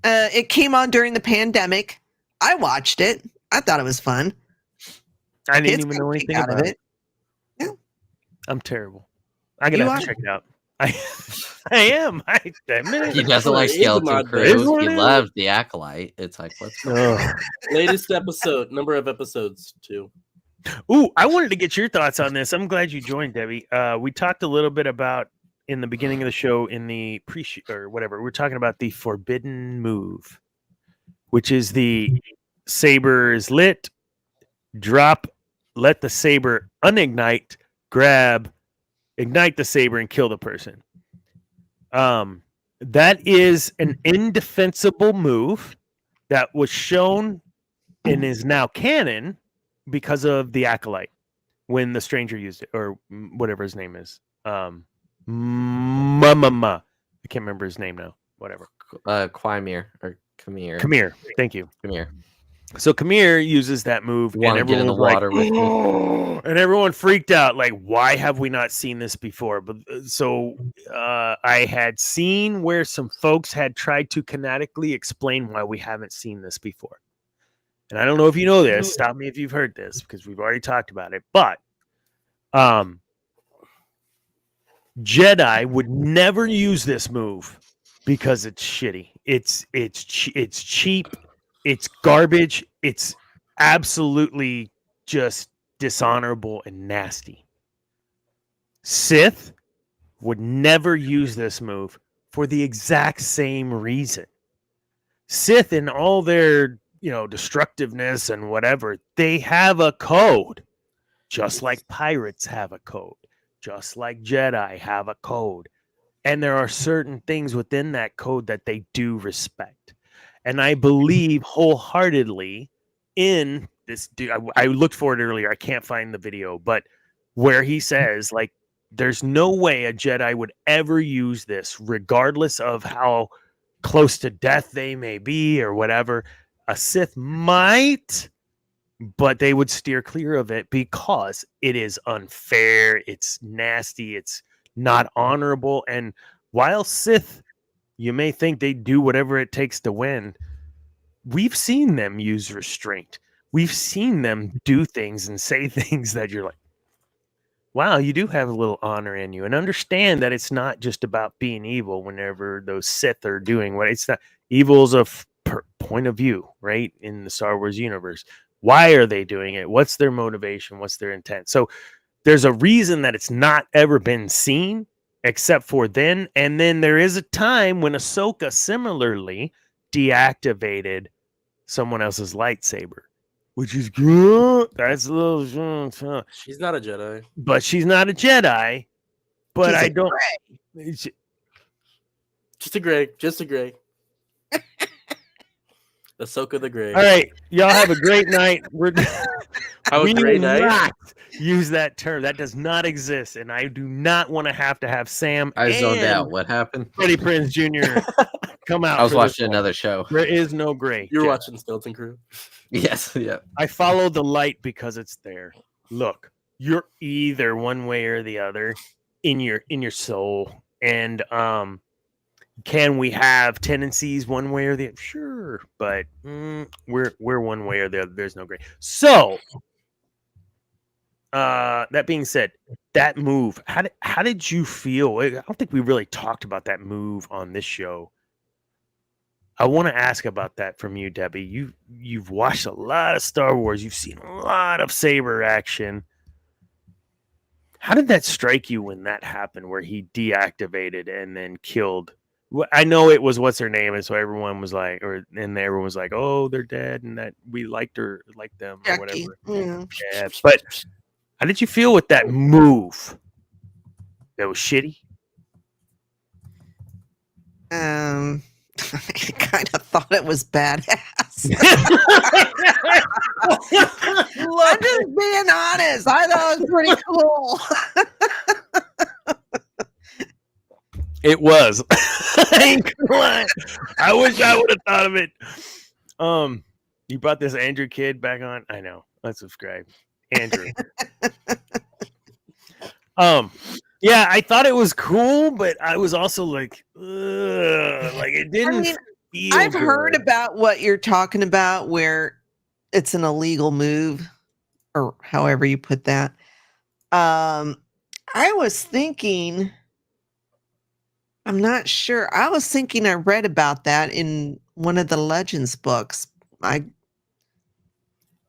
It came on during the pandemic. I watched it. I thought it was fun. I didn't even know anything about it. Yeah, I'm terrible. I gotta have to check it out. I am. I admit it. He doesn't like Skeleton Crew. He loves the Acolyte. It's like, what's latest episode? Number of episodes 2. Ooh, I wanted to get your thoughts on this. I'm glad you joined, Debbie. We talked a little bit about in the beginning of the show in the or whatever. We're talking about the forbidden move, which is the saber is lit, drop, let the saber unignite, grab, ignite the saber, and kill the person. That is an indefensible move that was shown and is now canon because of the Acolyte when the stranger used it, or whatever his name is. I can't remember his name now. Whatever. Quimir or Kamir. Kamir. Thank you. Kamir. So Kamir uses that move, and everyone get in the water with me. And everyone freaked out. Like, why have we not seen this before? But so I had seen where some folks had tried to kinetically explain why we haven't seen this before. And I don't know if you know this. Stop me if you've heard this, because we've already talked about it. But Jedi would never use this move because it's shitty. It's cheap. It's garbage. It's absolutely just dishonorable and nasty. Sith would never use this move for the exact same reason. Sith, in all their destructiveness and whatever, they have a code, just like pirates have a code, just like Jedi have a code. And there are certain things within that code that they do respect. And I believe wholeheartedly in this dude. I looked for it earlier. I can't find the video, but where he says, like, there's no way a Jedi would ever use this, regardless of how close to death they may be or whatever. A Sith might, but they would steer clear of it because it is unfair. It's nasty. It's not honorable. And while Sith, you may think they do whatever it takes to win, we've seen them use restraint. We've seen them do things and say things that you're like, wow, you do have a little honor in you. And understand that it's not just about being evil whenever those Sith are doing what it's not. Evil is a point of view, right? In the Star Wars universe. Why are they doing it? What's their motivation? What's their intent? So there's a reason that it's not ever been seen except for then. And then there is a time when Ahsoka similarly deactivated someone else's lightsaber, which is good. That's a little. She's not a Jedi. But she's not a Jedi. But I don't. Just a gray. Just a gray. Ahsoka the Grey. All right, y'all have a great night. We great will night. not use that term. That does not exist, and I do not want to have Sam. I zoned out. What happened? Freddie Prinze Jr. come out. I was watching another show. There is no gray. You're watching Skeleton Crew. Yes. Yeah. I follow the light because it's there. Look, you're either one way or the other in your soul, and can we have tendencies one way or the other? Sure, but we're one way or the other. There's no gray. So, that being said, that move, how did you feel? I don't think we really talked about that move on this show. I want to ask about that from you, Debbie. You've watched a lot of Star Wars. You've seen a lot of saber action. How did that strike you when that happened, where he deactivated and then killed? I know it was what's her name, and so everyone was like, everyone was like, "Oh, they're dead," and that we liked them, or Jackie. whatever. Yeah, but how did you feel with that move? That was shitty. I kind of thought it was badass. I'm just being honest. I thought it was pretty cool. It was. I wish I would have thought of it. You brought this Andrew kid back on. I know. Let's subscribe, Andrew. Yeah, I thought it was cool, but I was also like, it didn't. I've heard about what you're talking about, where it's an illegal move, or however you put that. I was thinking, I'm not sure. I was thinking I read about that in one of the Legends books. I've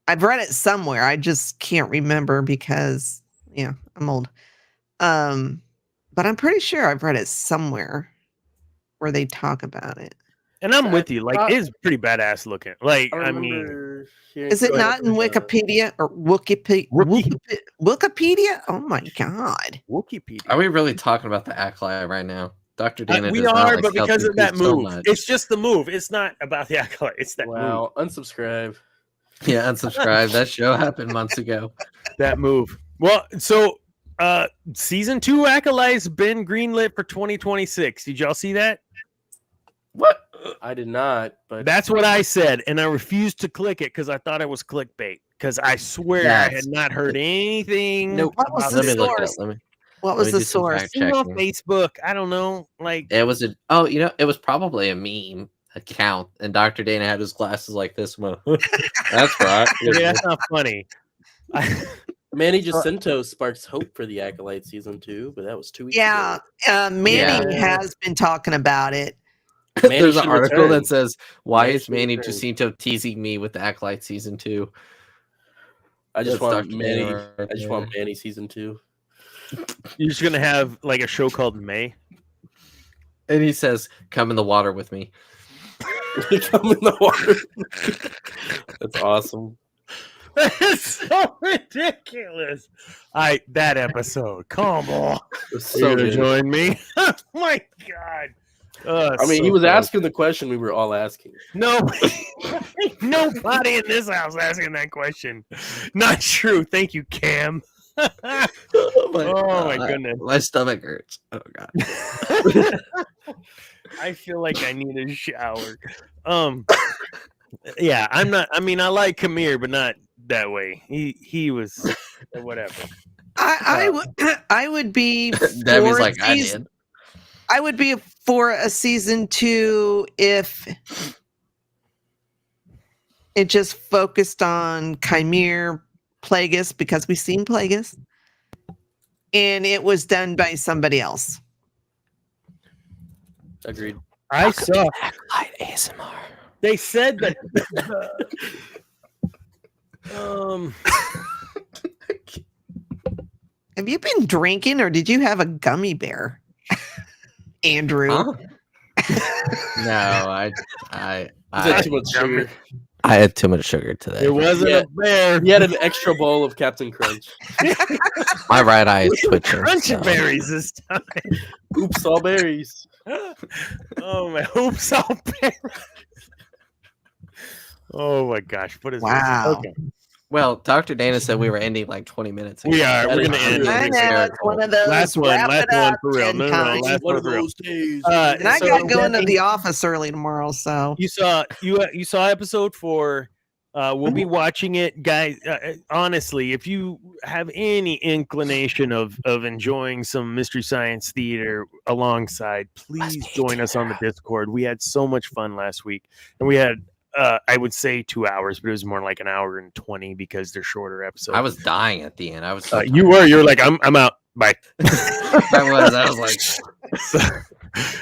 read it somewhere. I just can't remember because, I'm old. But I'm pretty sure I've read it somewhere where they talk about it. And I'm with you. Like, it's pretty badass looking. Like, I mean, is it not in Wikipedia or Wikipedia? Oh my god! Wikipedia. Are we really talking about the Acolyte right now? Dr. Dana, we are, but because of that move. It's just the move. It's not about the Acolyte. It's that move. Unsubscribe. Yeah, unsubscribe. That show happened months ago. That move. Well, so season 2 Acolyte's been greenlit for 2026. Did y'all see that? What? I did not, but that's what I said, and I refused to click it because I thought it was clickbait. Because I swear I had not heard anything. Nope. What was the source? What was the source? Facebook. I don't know. Like it was it was probably a meme account, and Dr. Dana had his glasses like this. That's right. Yeah, that's not funny. Manny Jacinto sparks hope for the Acolyte season 2, but that was 2 weeks ago. Manny has been talking about it. There's an article that says, "Why is Manny Jacinto teasing me with the Acolyte season 2?" I just want Manny. I just want Manny season 2. You're just gonna have like a show called May, and he says, "Come in the water with me." Come in the water. That's awesome. That's so ridiculous. That episode. Come on. So you join me. Oh my god. I mean, he was asking the question we were all asking. No, nobody in this house asking that question. Not true. Thank you, Cam. Oh my goodness. My stomach hurts. Oh god. I feel like I need a shower. Yeah, I'm not. I mean, I like Kamir, but not that way. He was whatever. I would be. Debbie's like I did. I would be for a season 2 if it just focused on Chimere, Plagueis, because we've seen Plagueis, and it was done by somebody else. Agreed. I saw Acolyte ASMR. They said that. Have you been drinking, or did you have a gummy bear? Andrew. Huh? No, I had too much sugar. I had too much sugar today. It wasn't a bear. He had an extra bowl of Captain Crunch. My right eye is twitching. Crunchy berries this time. Oops, all berries. Oh my! Oops, all berries. Oh my gosh! What is this? Okay. Well, Dr. Dana said we were ending like 20 minutes ago. We are. We're going to end. I know. It's one of those. Last one for real. No, last one for real. And I got going to the office early tomorrow, so. You saw episode 4. We'll be watching it, guys. Honestly, if you have any inclination of enjoying some Mystery Science Theater alongside, please join us on the Discord. We had so much fun last week, and we had I would say 2 hours, but it was more like an hour and 20 because they're shorter episodes. I was dying at the end. I was. You were like, I'm out. Bye. I was like.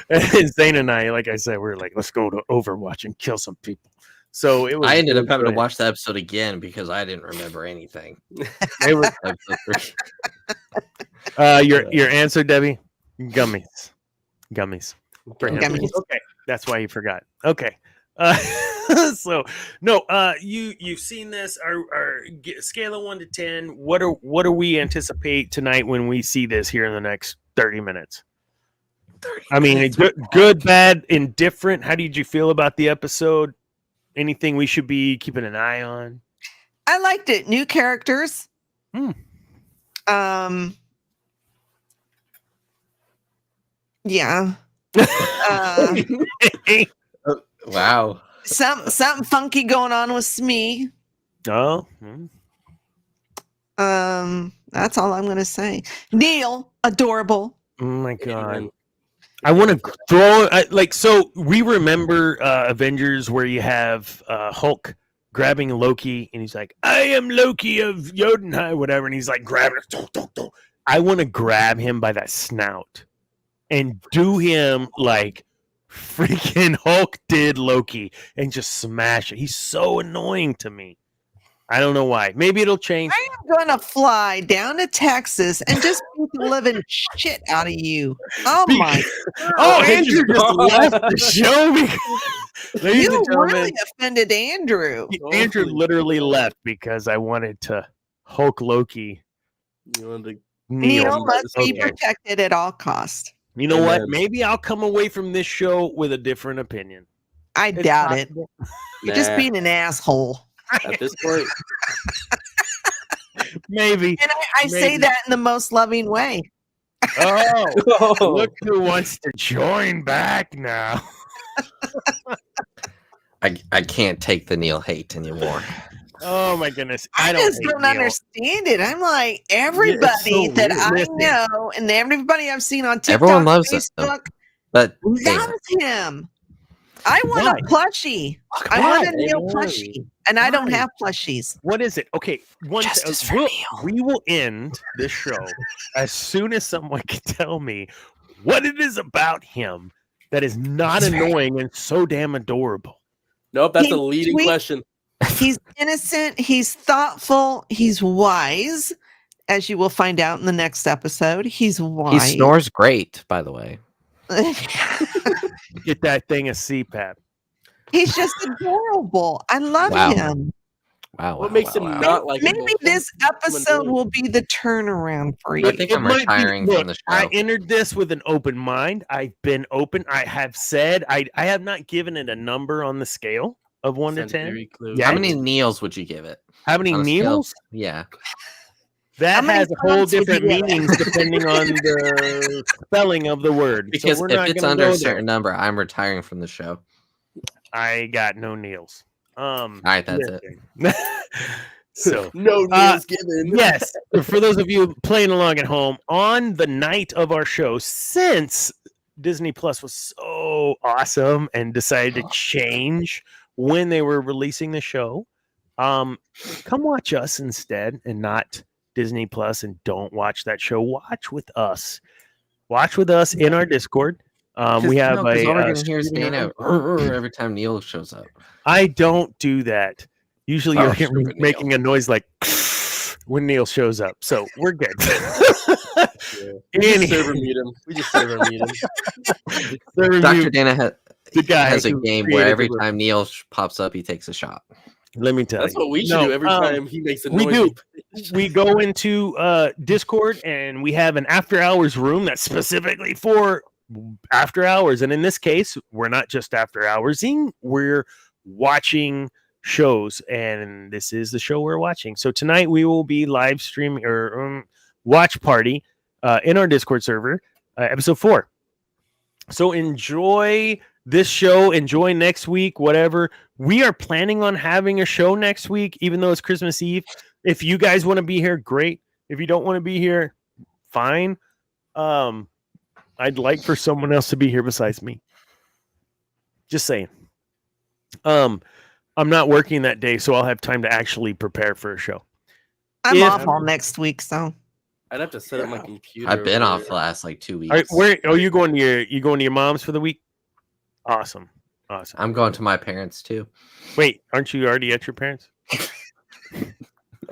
And Zane and I, like I said, we were like, let's go to Overwatch and kill some people. So it was. I ended up having to watch the episode again because I didn't remember anything. Your answer, Debbie? Gummies. Gummies. Okay, that's why you forgot. Okay. So no, you've seen this. Our scale of 1 to 10. What do we anticipate tonight when we see this here in the next 30 minutes? I mean, good, bad, indifferent. How did you feel about the episode? Anything we should be keeping an eye on? I liked it. New characters. Yeah. Wow. Something funky going on with Smee. Oh. That's all I'm gonna say. Neil, adorable. Oh my god. I want to throw so we remember Avengers where you have Hulk grabbing Loki and he's like, I am Loki of Jod Na Nawood, whatever, and he's like grabbing it. I want to grab him by that snout and do him like freaking Hulk did Loki and just smash it. He's so annoying to me. I don't know why. Maybe it'll change. I am going to fly down to Texas and just beat the living shit out of you. Oh my God. Oh, Andrew just left the show. You really offended Andrew. Andrew literally left because I wanted to Hulk Loki. Neil must be protected at all costs. You know what? Maybe I'll come away from this show with a different opinion. I doubt it. You're just being an asshole. At this point. Maybe. And I say that in the most loving way. Oh, look who wants to join back now. I can't take the Neil hate anymore. Oh my goodness. I just don't understand it. I'm like, everybody that I know and everybody I've seen on TikTok, everyone loves Facebook, but loves him. I want a plushie. I want a Neil plushie. And I don't have plushies. What is it? Okay, we will end this show as soon as someone can tell me what it is about him that is not annoying and so damn adorable. Nope, that's a leading question. He's innocent. He's thoughtful. He's wise, as you will find out in the next episode. He's wise. He snores great, by the way. Get that thing a CPAP. He's just adorable. I love him. Wow. What makes him not like? Maybe this episode will be the turnaround for you. I think I'm retiring from the show. I entered this with an open mind. I've been open. I have said I have not given it a number on the scale of 1 to 10. How many Neils would you give it? How many Neils? Yeah. That has whole different meanings depending on the spelling of the word. Because so if it's under a certain number, I'm retiring from the show. I got no Neils. All right, that's it. So no Neils given. Yes, for those of you playing along at home, on the night of our show, since Disney Plus was so awesome and decided to change when they were releasing the show, come watch us instead and not Disney Plus, and don't watch that show. Watch with us. Watch with us in our Discord. We have all we're gonna hear is Dana every time Neil shows up. I don't do that. Usually you'll hear me making a noise like when Neil shows up. So we're good. We just server mute him. Dr. Dana has a game where every time Neil pops up, he takes a shot. Let me tell you. That's what we should do every time he makes a noise. We do. We go into Discord and we have an after hours room that's specifically for after hours. And in this case, we're not just after hoursing, we're watching shows. And this is the show we're watching. So tonight we will be live streaming or watch party in our Discord server, episode 4. So enjoy this show, enjoy next week, whatever. We are planning on having a show next week, even though it's Christmas Eve. If you guys want to be here, great. If you don't want to be here, fine. I'd like for someone else to be here besides me. Just saying. I'm not working that day, so I'll have time to actually prepare for a show. I'm off all next week, so. I'd have to set up my computer. I've been off the last like 2 weeks. All right, where are you going to your mom's for the week? Awesome. I'm going to my parents too. Wait, aren't you already at your parents?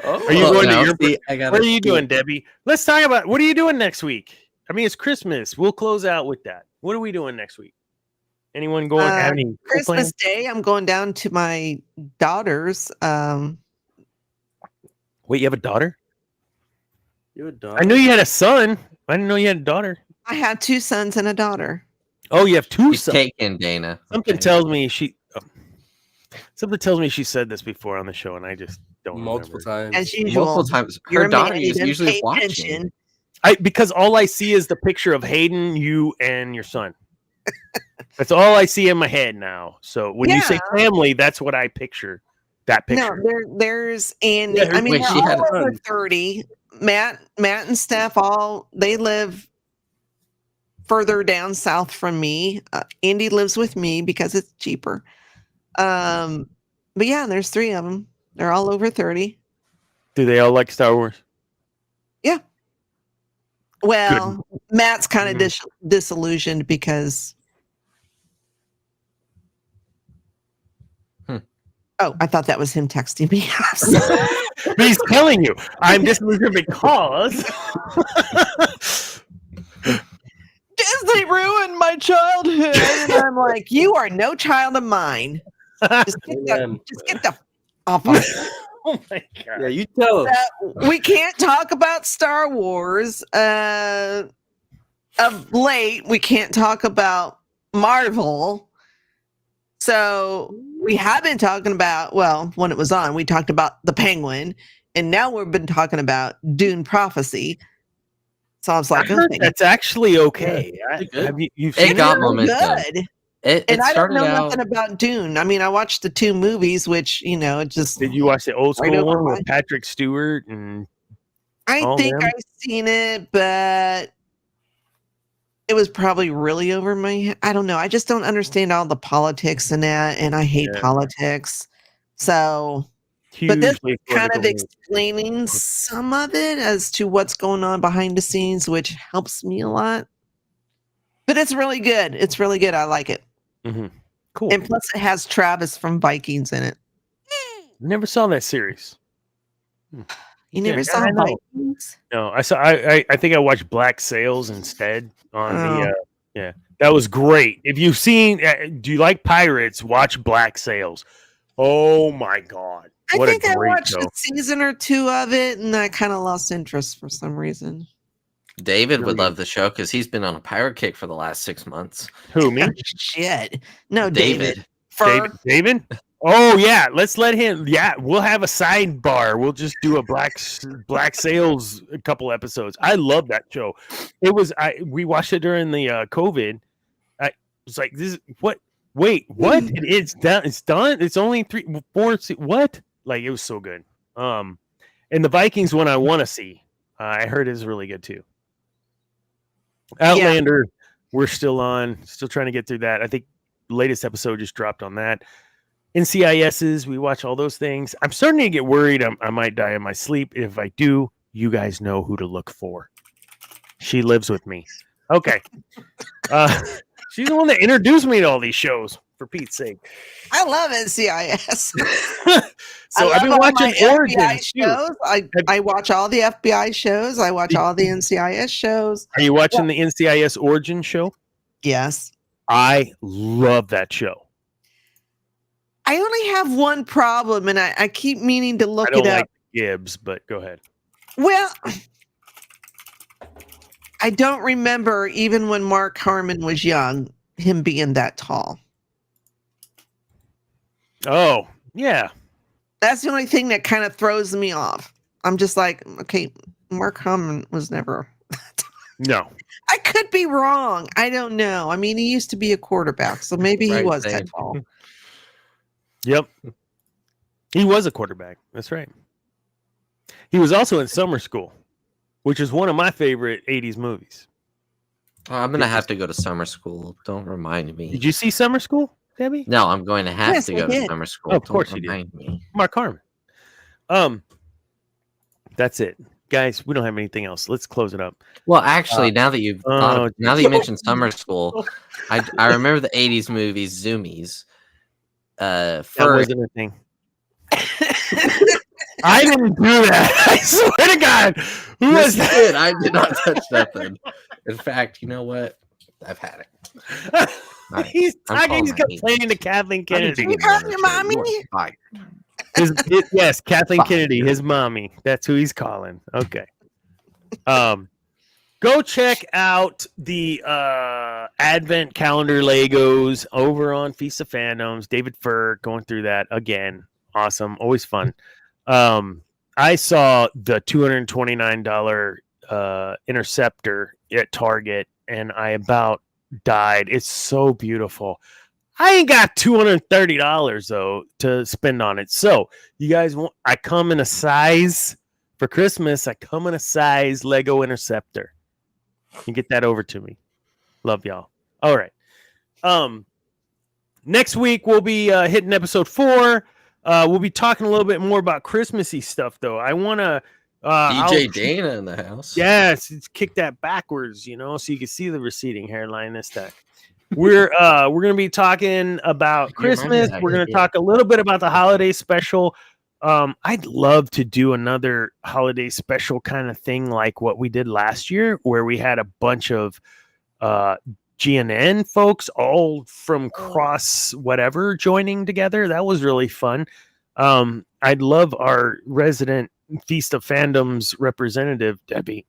Oh, are you going to your? What are you doing, doing, Debbie? Let's talk about what are you doing next week. I mean, it's Christmas. We'll close out with that. What are we doing next week? Anyone going? Have any Christmas Day? I'm going down to my daughter's. Wait, you have a daughter? You have a daughter? I knew you had a son. I didn't know you had a daughter. I had 2 sons and a daughter. Oh, you have 2 She's sons. taken, Dana. Something tells me she said this before on the show, and I just don't multiple remember. times. As usual, Multiple times. Her daughter is usually watching. Because all I see is the picture of Hayden, you, and your son. That's all I see in my head now. So when you say family, that's what I picture. That picture. No, there's Andy. I mean, they're all over 30. Matt and Steph, they live further down south from me. Andy lives with me because it's cheaper. But yeah, there's 3 of them. They're all over 30. Do they all like Star Wars? Yeah. Well, good. Matt's kind of disillusioned because. Oh, I thought that was him texting me. He's telling you. I'm disillusioned because Disney ruined my childhood. And I'm like, you are no child of mine. Just get the off of me. Oh my God. Yeah, you tell us. We can't talk about Star Wars. Of late, we can't talk about Marvel. So we have been talking about, well, when it was on, we talked about the Penguin, and now we've been talking about Dune Prophecy. So I was like, that's actually okay. You've seen it got momentum. Good. And I don't know nothing about Dune. I mean, I watched the 2 movies, which, it just... Did you watch the old school one with Patrick Stewart? And I think I've seen it, but it was probably really over my head. I don't know. I just don't understand all the politics in that, and I hate politics. So... But this is kind of explaining some of it as to what's going on behind the scenes, which helps me a lot. But it's really good. It's really good. I like it. Mm-hmm. Cool. And plus, it has Travis from Vikings in it. Never saw that series. You never saw Vikings? No, I saw. I think I watched Black Sails instead on the. Yeah, that was great. If you've seen, do you like pirates? Watch Black Sails. Oh my God. I think I watched a season or 2 of it, and I kind of lost interest for some reason. David would love the show because he's been on a pirate kick for the last 6 months. Who, me? Shit. No, David. David? Oh, yeah. Let's let him. Yeah, we'll have a sidebar. We'll just do a Black Sails a couple episodes. I love that show. It was. We watched it during the COVID. I was like, this is what? Wait, what? It's done. It's done. It's only 3, 4. What? Like, it was so good. And the Vikings one I want to see. I heard is really good too. Outlander, we're still trying to get through that. I think the latest episode just dropped on that. NCISs, we watch all those things. I'm starting to get worried I might die in my sleep. If I do, you guys know who to look for. She lives with me. Okay. She's the one that introduced me to all these shows, for Pete's sake. I love NCIS. So I've been watching Origins shows. I watch all the FBI shows. I watch all the NCIS shows. Are you watching the NCIS Origin show? Yes. I love that show. I only have one problem, and I keep meaning to look it up. I don't like Gibbs, but go ahead. Well, I don't remember, even when Mark Harmon was young, him being that tall. Oh, yeah. That's the only thing that kind of throws me off. I'm just like, okay, Mark Harmon was never. No. I could be wrong. I don't know. I mean, he used to be a quarterback, so maybe he was that tall. Yep. He was a quarterback. That's right. He was also in Summer School, which is one of my favorite 80s movies. Oh, I'm going to have to go to Summer School. Don't remind me. Did you see Summer School, Debbie? No, I'm going to have to go to Summer School. Oh, of course you did. Me. Mark Harmon. That's it. guys, we don't have anything else. Let's close it up. Well, actually, now that you mentioned summer school, I remember the '80s movies Zoomies. That wasn't a thing. I didn't do that. I swear to God. Who was that? I did not touch nothing. In fact, you know what? I've had it. Right. He's complaining to Kathleen Kennedy. You call your mommy? Yes, Kathleen Kennedy, his mommy. That's who he's calling. Okay. Go check out the Advent calendar Legos over on Feast of Fandoms. David Furr going through that again. Awesome. Always fun. I saw the $229 Interceptor at Target, and I about died. It's so beautiful. I ain't got $230 though to spend on it. So you guys want? I come in a size for Christmas. I come in a size Lego Interceptor. You get that over to me. Love y'all. All right. Next week we'll be hitting episode 4. We'll be talking a little bit more about Christmassy stuff, though. I want to DJ Dana in the house. Yes, kick that backwards, so you can see the receding hairline this time. We're going to be talking about Christmas. We're going to talk a little bit about the holiday special. I'd love to do another holiday special kind of thing like what we did last year, where we had a bunch of GNN folks all from cross whatever joining together. That was really fun. I'd love our resident Feast of Fandoms representative, Debbie,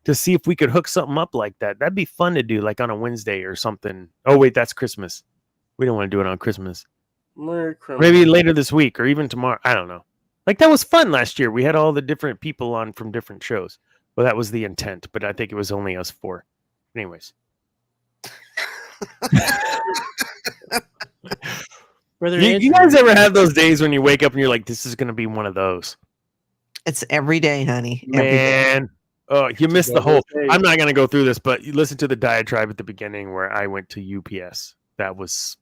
to see if we could hook something up like that. That'd be fun to do, like on a Wednesday or something. Oh, wait, that's Christmas. We don't want to do it on Christmas. Maybe later this week or even tomorrow. I don't know. Like, that was fun last year. We had all the different people on from different shows. Well, that was the intent, but I think it was only us 4. Anyways. You guys ever have those days when you wake up and you're like, this is going to be one of those? It's every day, honey. Man. Oh, you missed the whole. I'm not going to go through this, but you listen to the diatribe at the beginning where I went to UPS. That was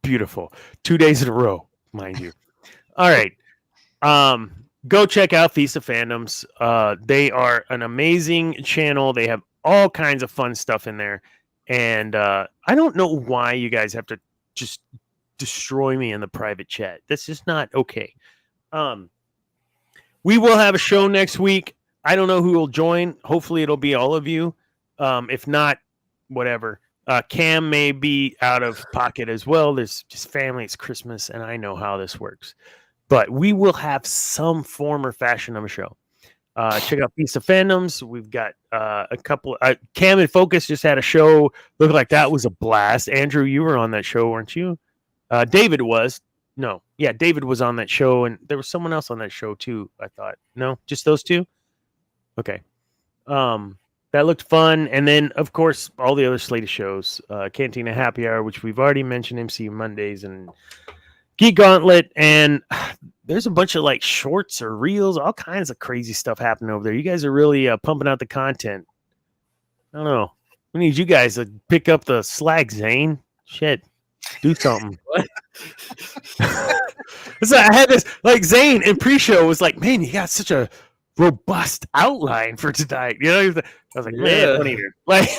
beautiful. 2 days in a row, mind you. All right. Go check out Feast of Fandoms. They are an amazing channel. They have all kinds of fun stuff in there. And I don't know why you guys have to just destroy me in the private chat. That's just not okay. We will have a show next week. I don't know who will join. Hopefully it'll be all of you. If not, whatever. Cam may be out of pocket as well. There's just family. It's Christmas, and I know how this works. But we will have some form or fashion of a show. Check out Feast of Fandoms. We've got a couple. Cam and Focus just had a show. Looked like that was a blast. Andrew, you were on that show, weren't you? David was. No. Yeah, David was on that show, and there was someone else on that show too, I thought. No? Just those two? Okay. That looked fun. And then, of course, all the other slated shows. Cantina Happy Hour, which we've already mentioned, MCU Mondays, and Geek Gauntlet, and there's a bunch of like shorts or reels, all kinds of crazy stuff happening over there. You guys are really pumping out the content. I don't know. We need you guys to pick up the slack, Zane. Shit. Do something. So I had this, like, Zane in pre-show was like, man, you got such a robust outline for tonight. I was like, man, don't even. Like,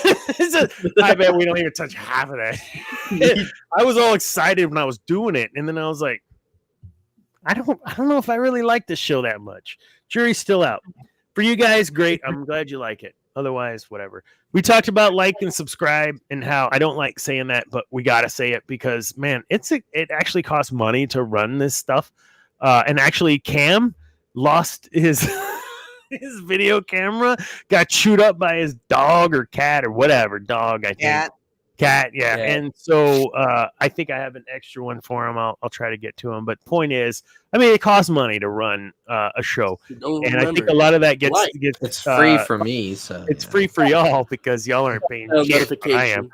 I bet we don't even touch half of that. I was all excited when I was doing it, and then I was like, I don't know if I really like this show that much. Jury's still out. For you guys, great. I'm glad you like it. Otherwise, whatever. We talked about like and subscribe and how I don't like saying that, but we got to say it because, man, it actually costs money to run this stuff. And actually, Cam lost his video camera, got chewed up by his dog or cat or whatever. Dog, I think. Cat, yeah. And so I think I have an extra one for him. I'll try to get to him. But point is, I mean, it costs money to run a show, and I think a lot of that gets it's free for me, so it's free for y'all because y'all aren't paying shit. I am.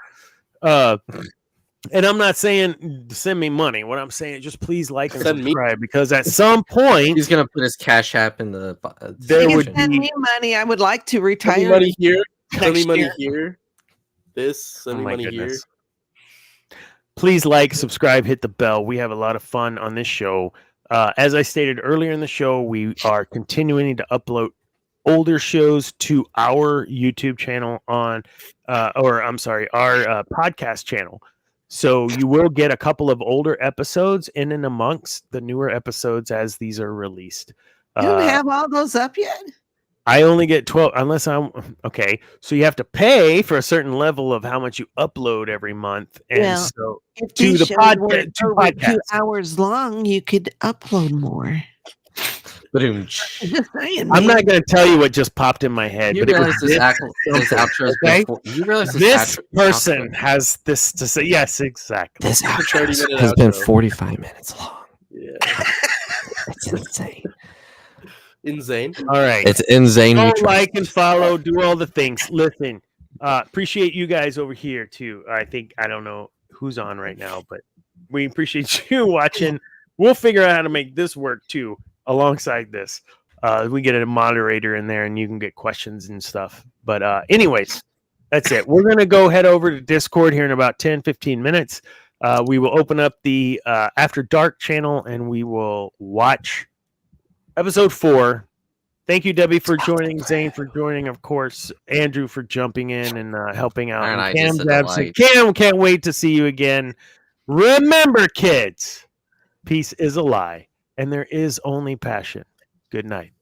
And I'm not saying send me money. What I'm saying is just please like and subscribe because at some point he's gonna put his Cash App in the. There would send me money. I would like to retire. Send me money here. Send me money here. Send me money here. Please like, subscribe, hit the bell. We have a lot of fun on this show. As I stated earlier in the show, we are continuing to upload older shows to our YouTube channel our podcast channel. So you will get a couple of older episodes in and amongst the newer episodes as these are released. You don't have all those up yet? I only get 12 unless I'm okay. So you have to pay for a certain level of how much you upload every month. And so if to the podcast, 2 hours long, you could upload more. I'm not going to tell you what just popped in my head. You realize this outro okay? You realize this person has this to say. Yes, exactly. This outro has been 45 minutes long. Yeah. It's insane. Insane. All right. It's insane. Like and follow, do all the things. Listen, appreciate you guys over here too. I don't know who's on right now, but we appreciate you watching. We'll figure out how to make this work too alongside this. We get a moderator in there and you can get questions and stuff. But anyways, that's it. We're going to go head over to Discord here in about 10-15 minutes. We will open up the After Dark channel and we will watch Episode 4. Thank you, Debbie, for joining. Zane for joining, of course. Andrew for jumping in and helping out. And Cam's absent. Cam, can't wait to see you again. Remember, kids, peace is a lie, and there is only passion. Good night.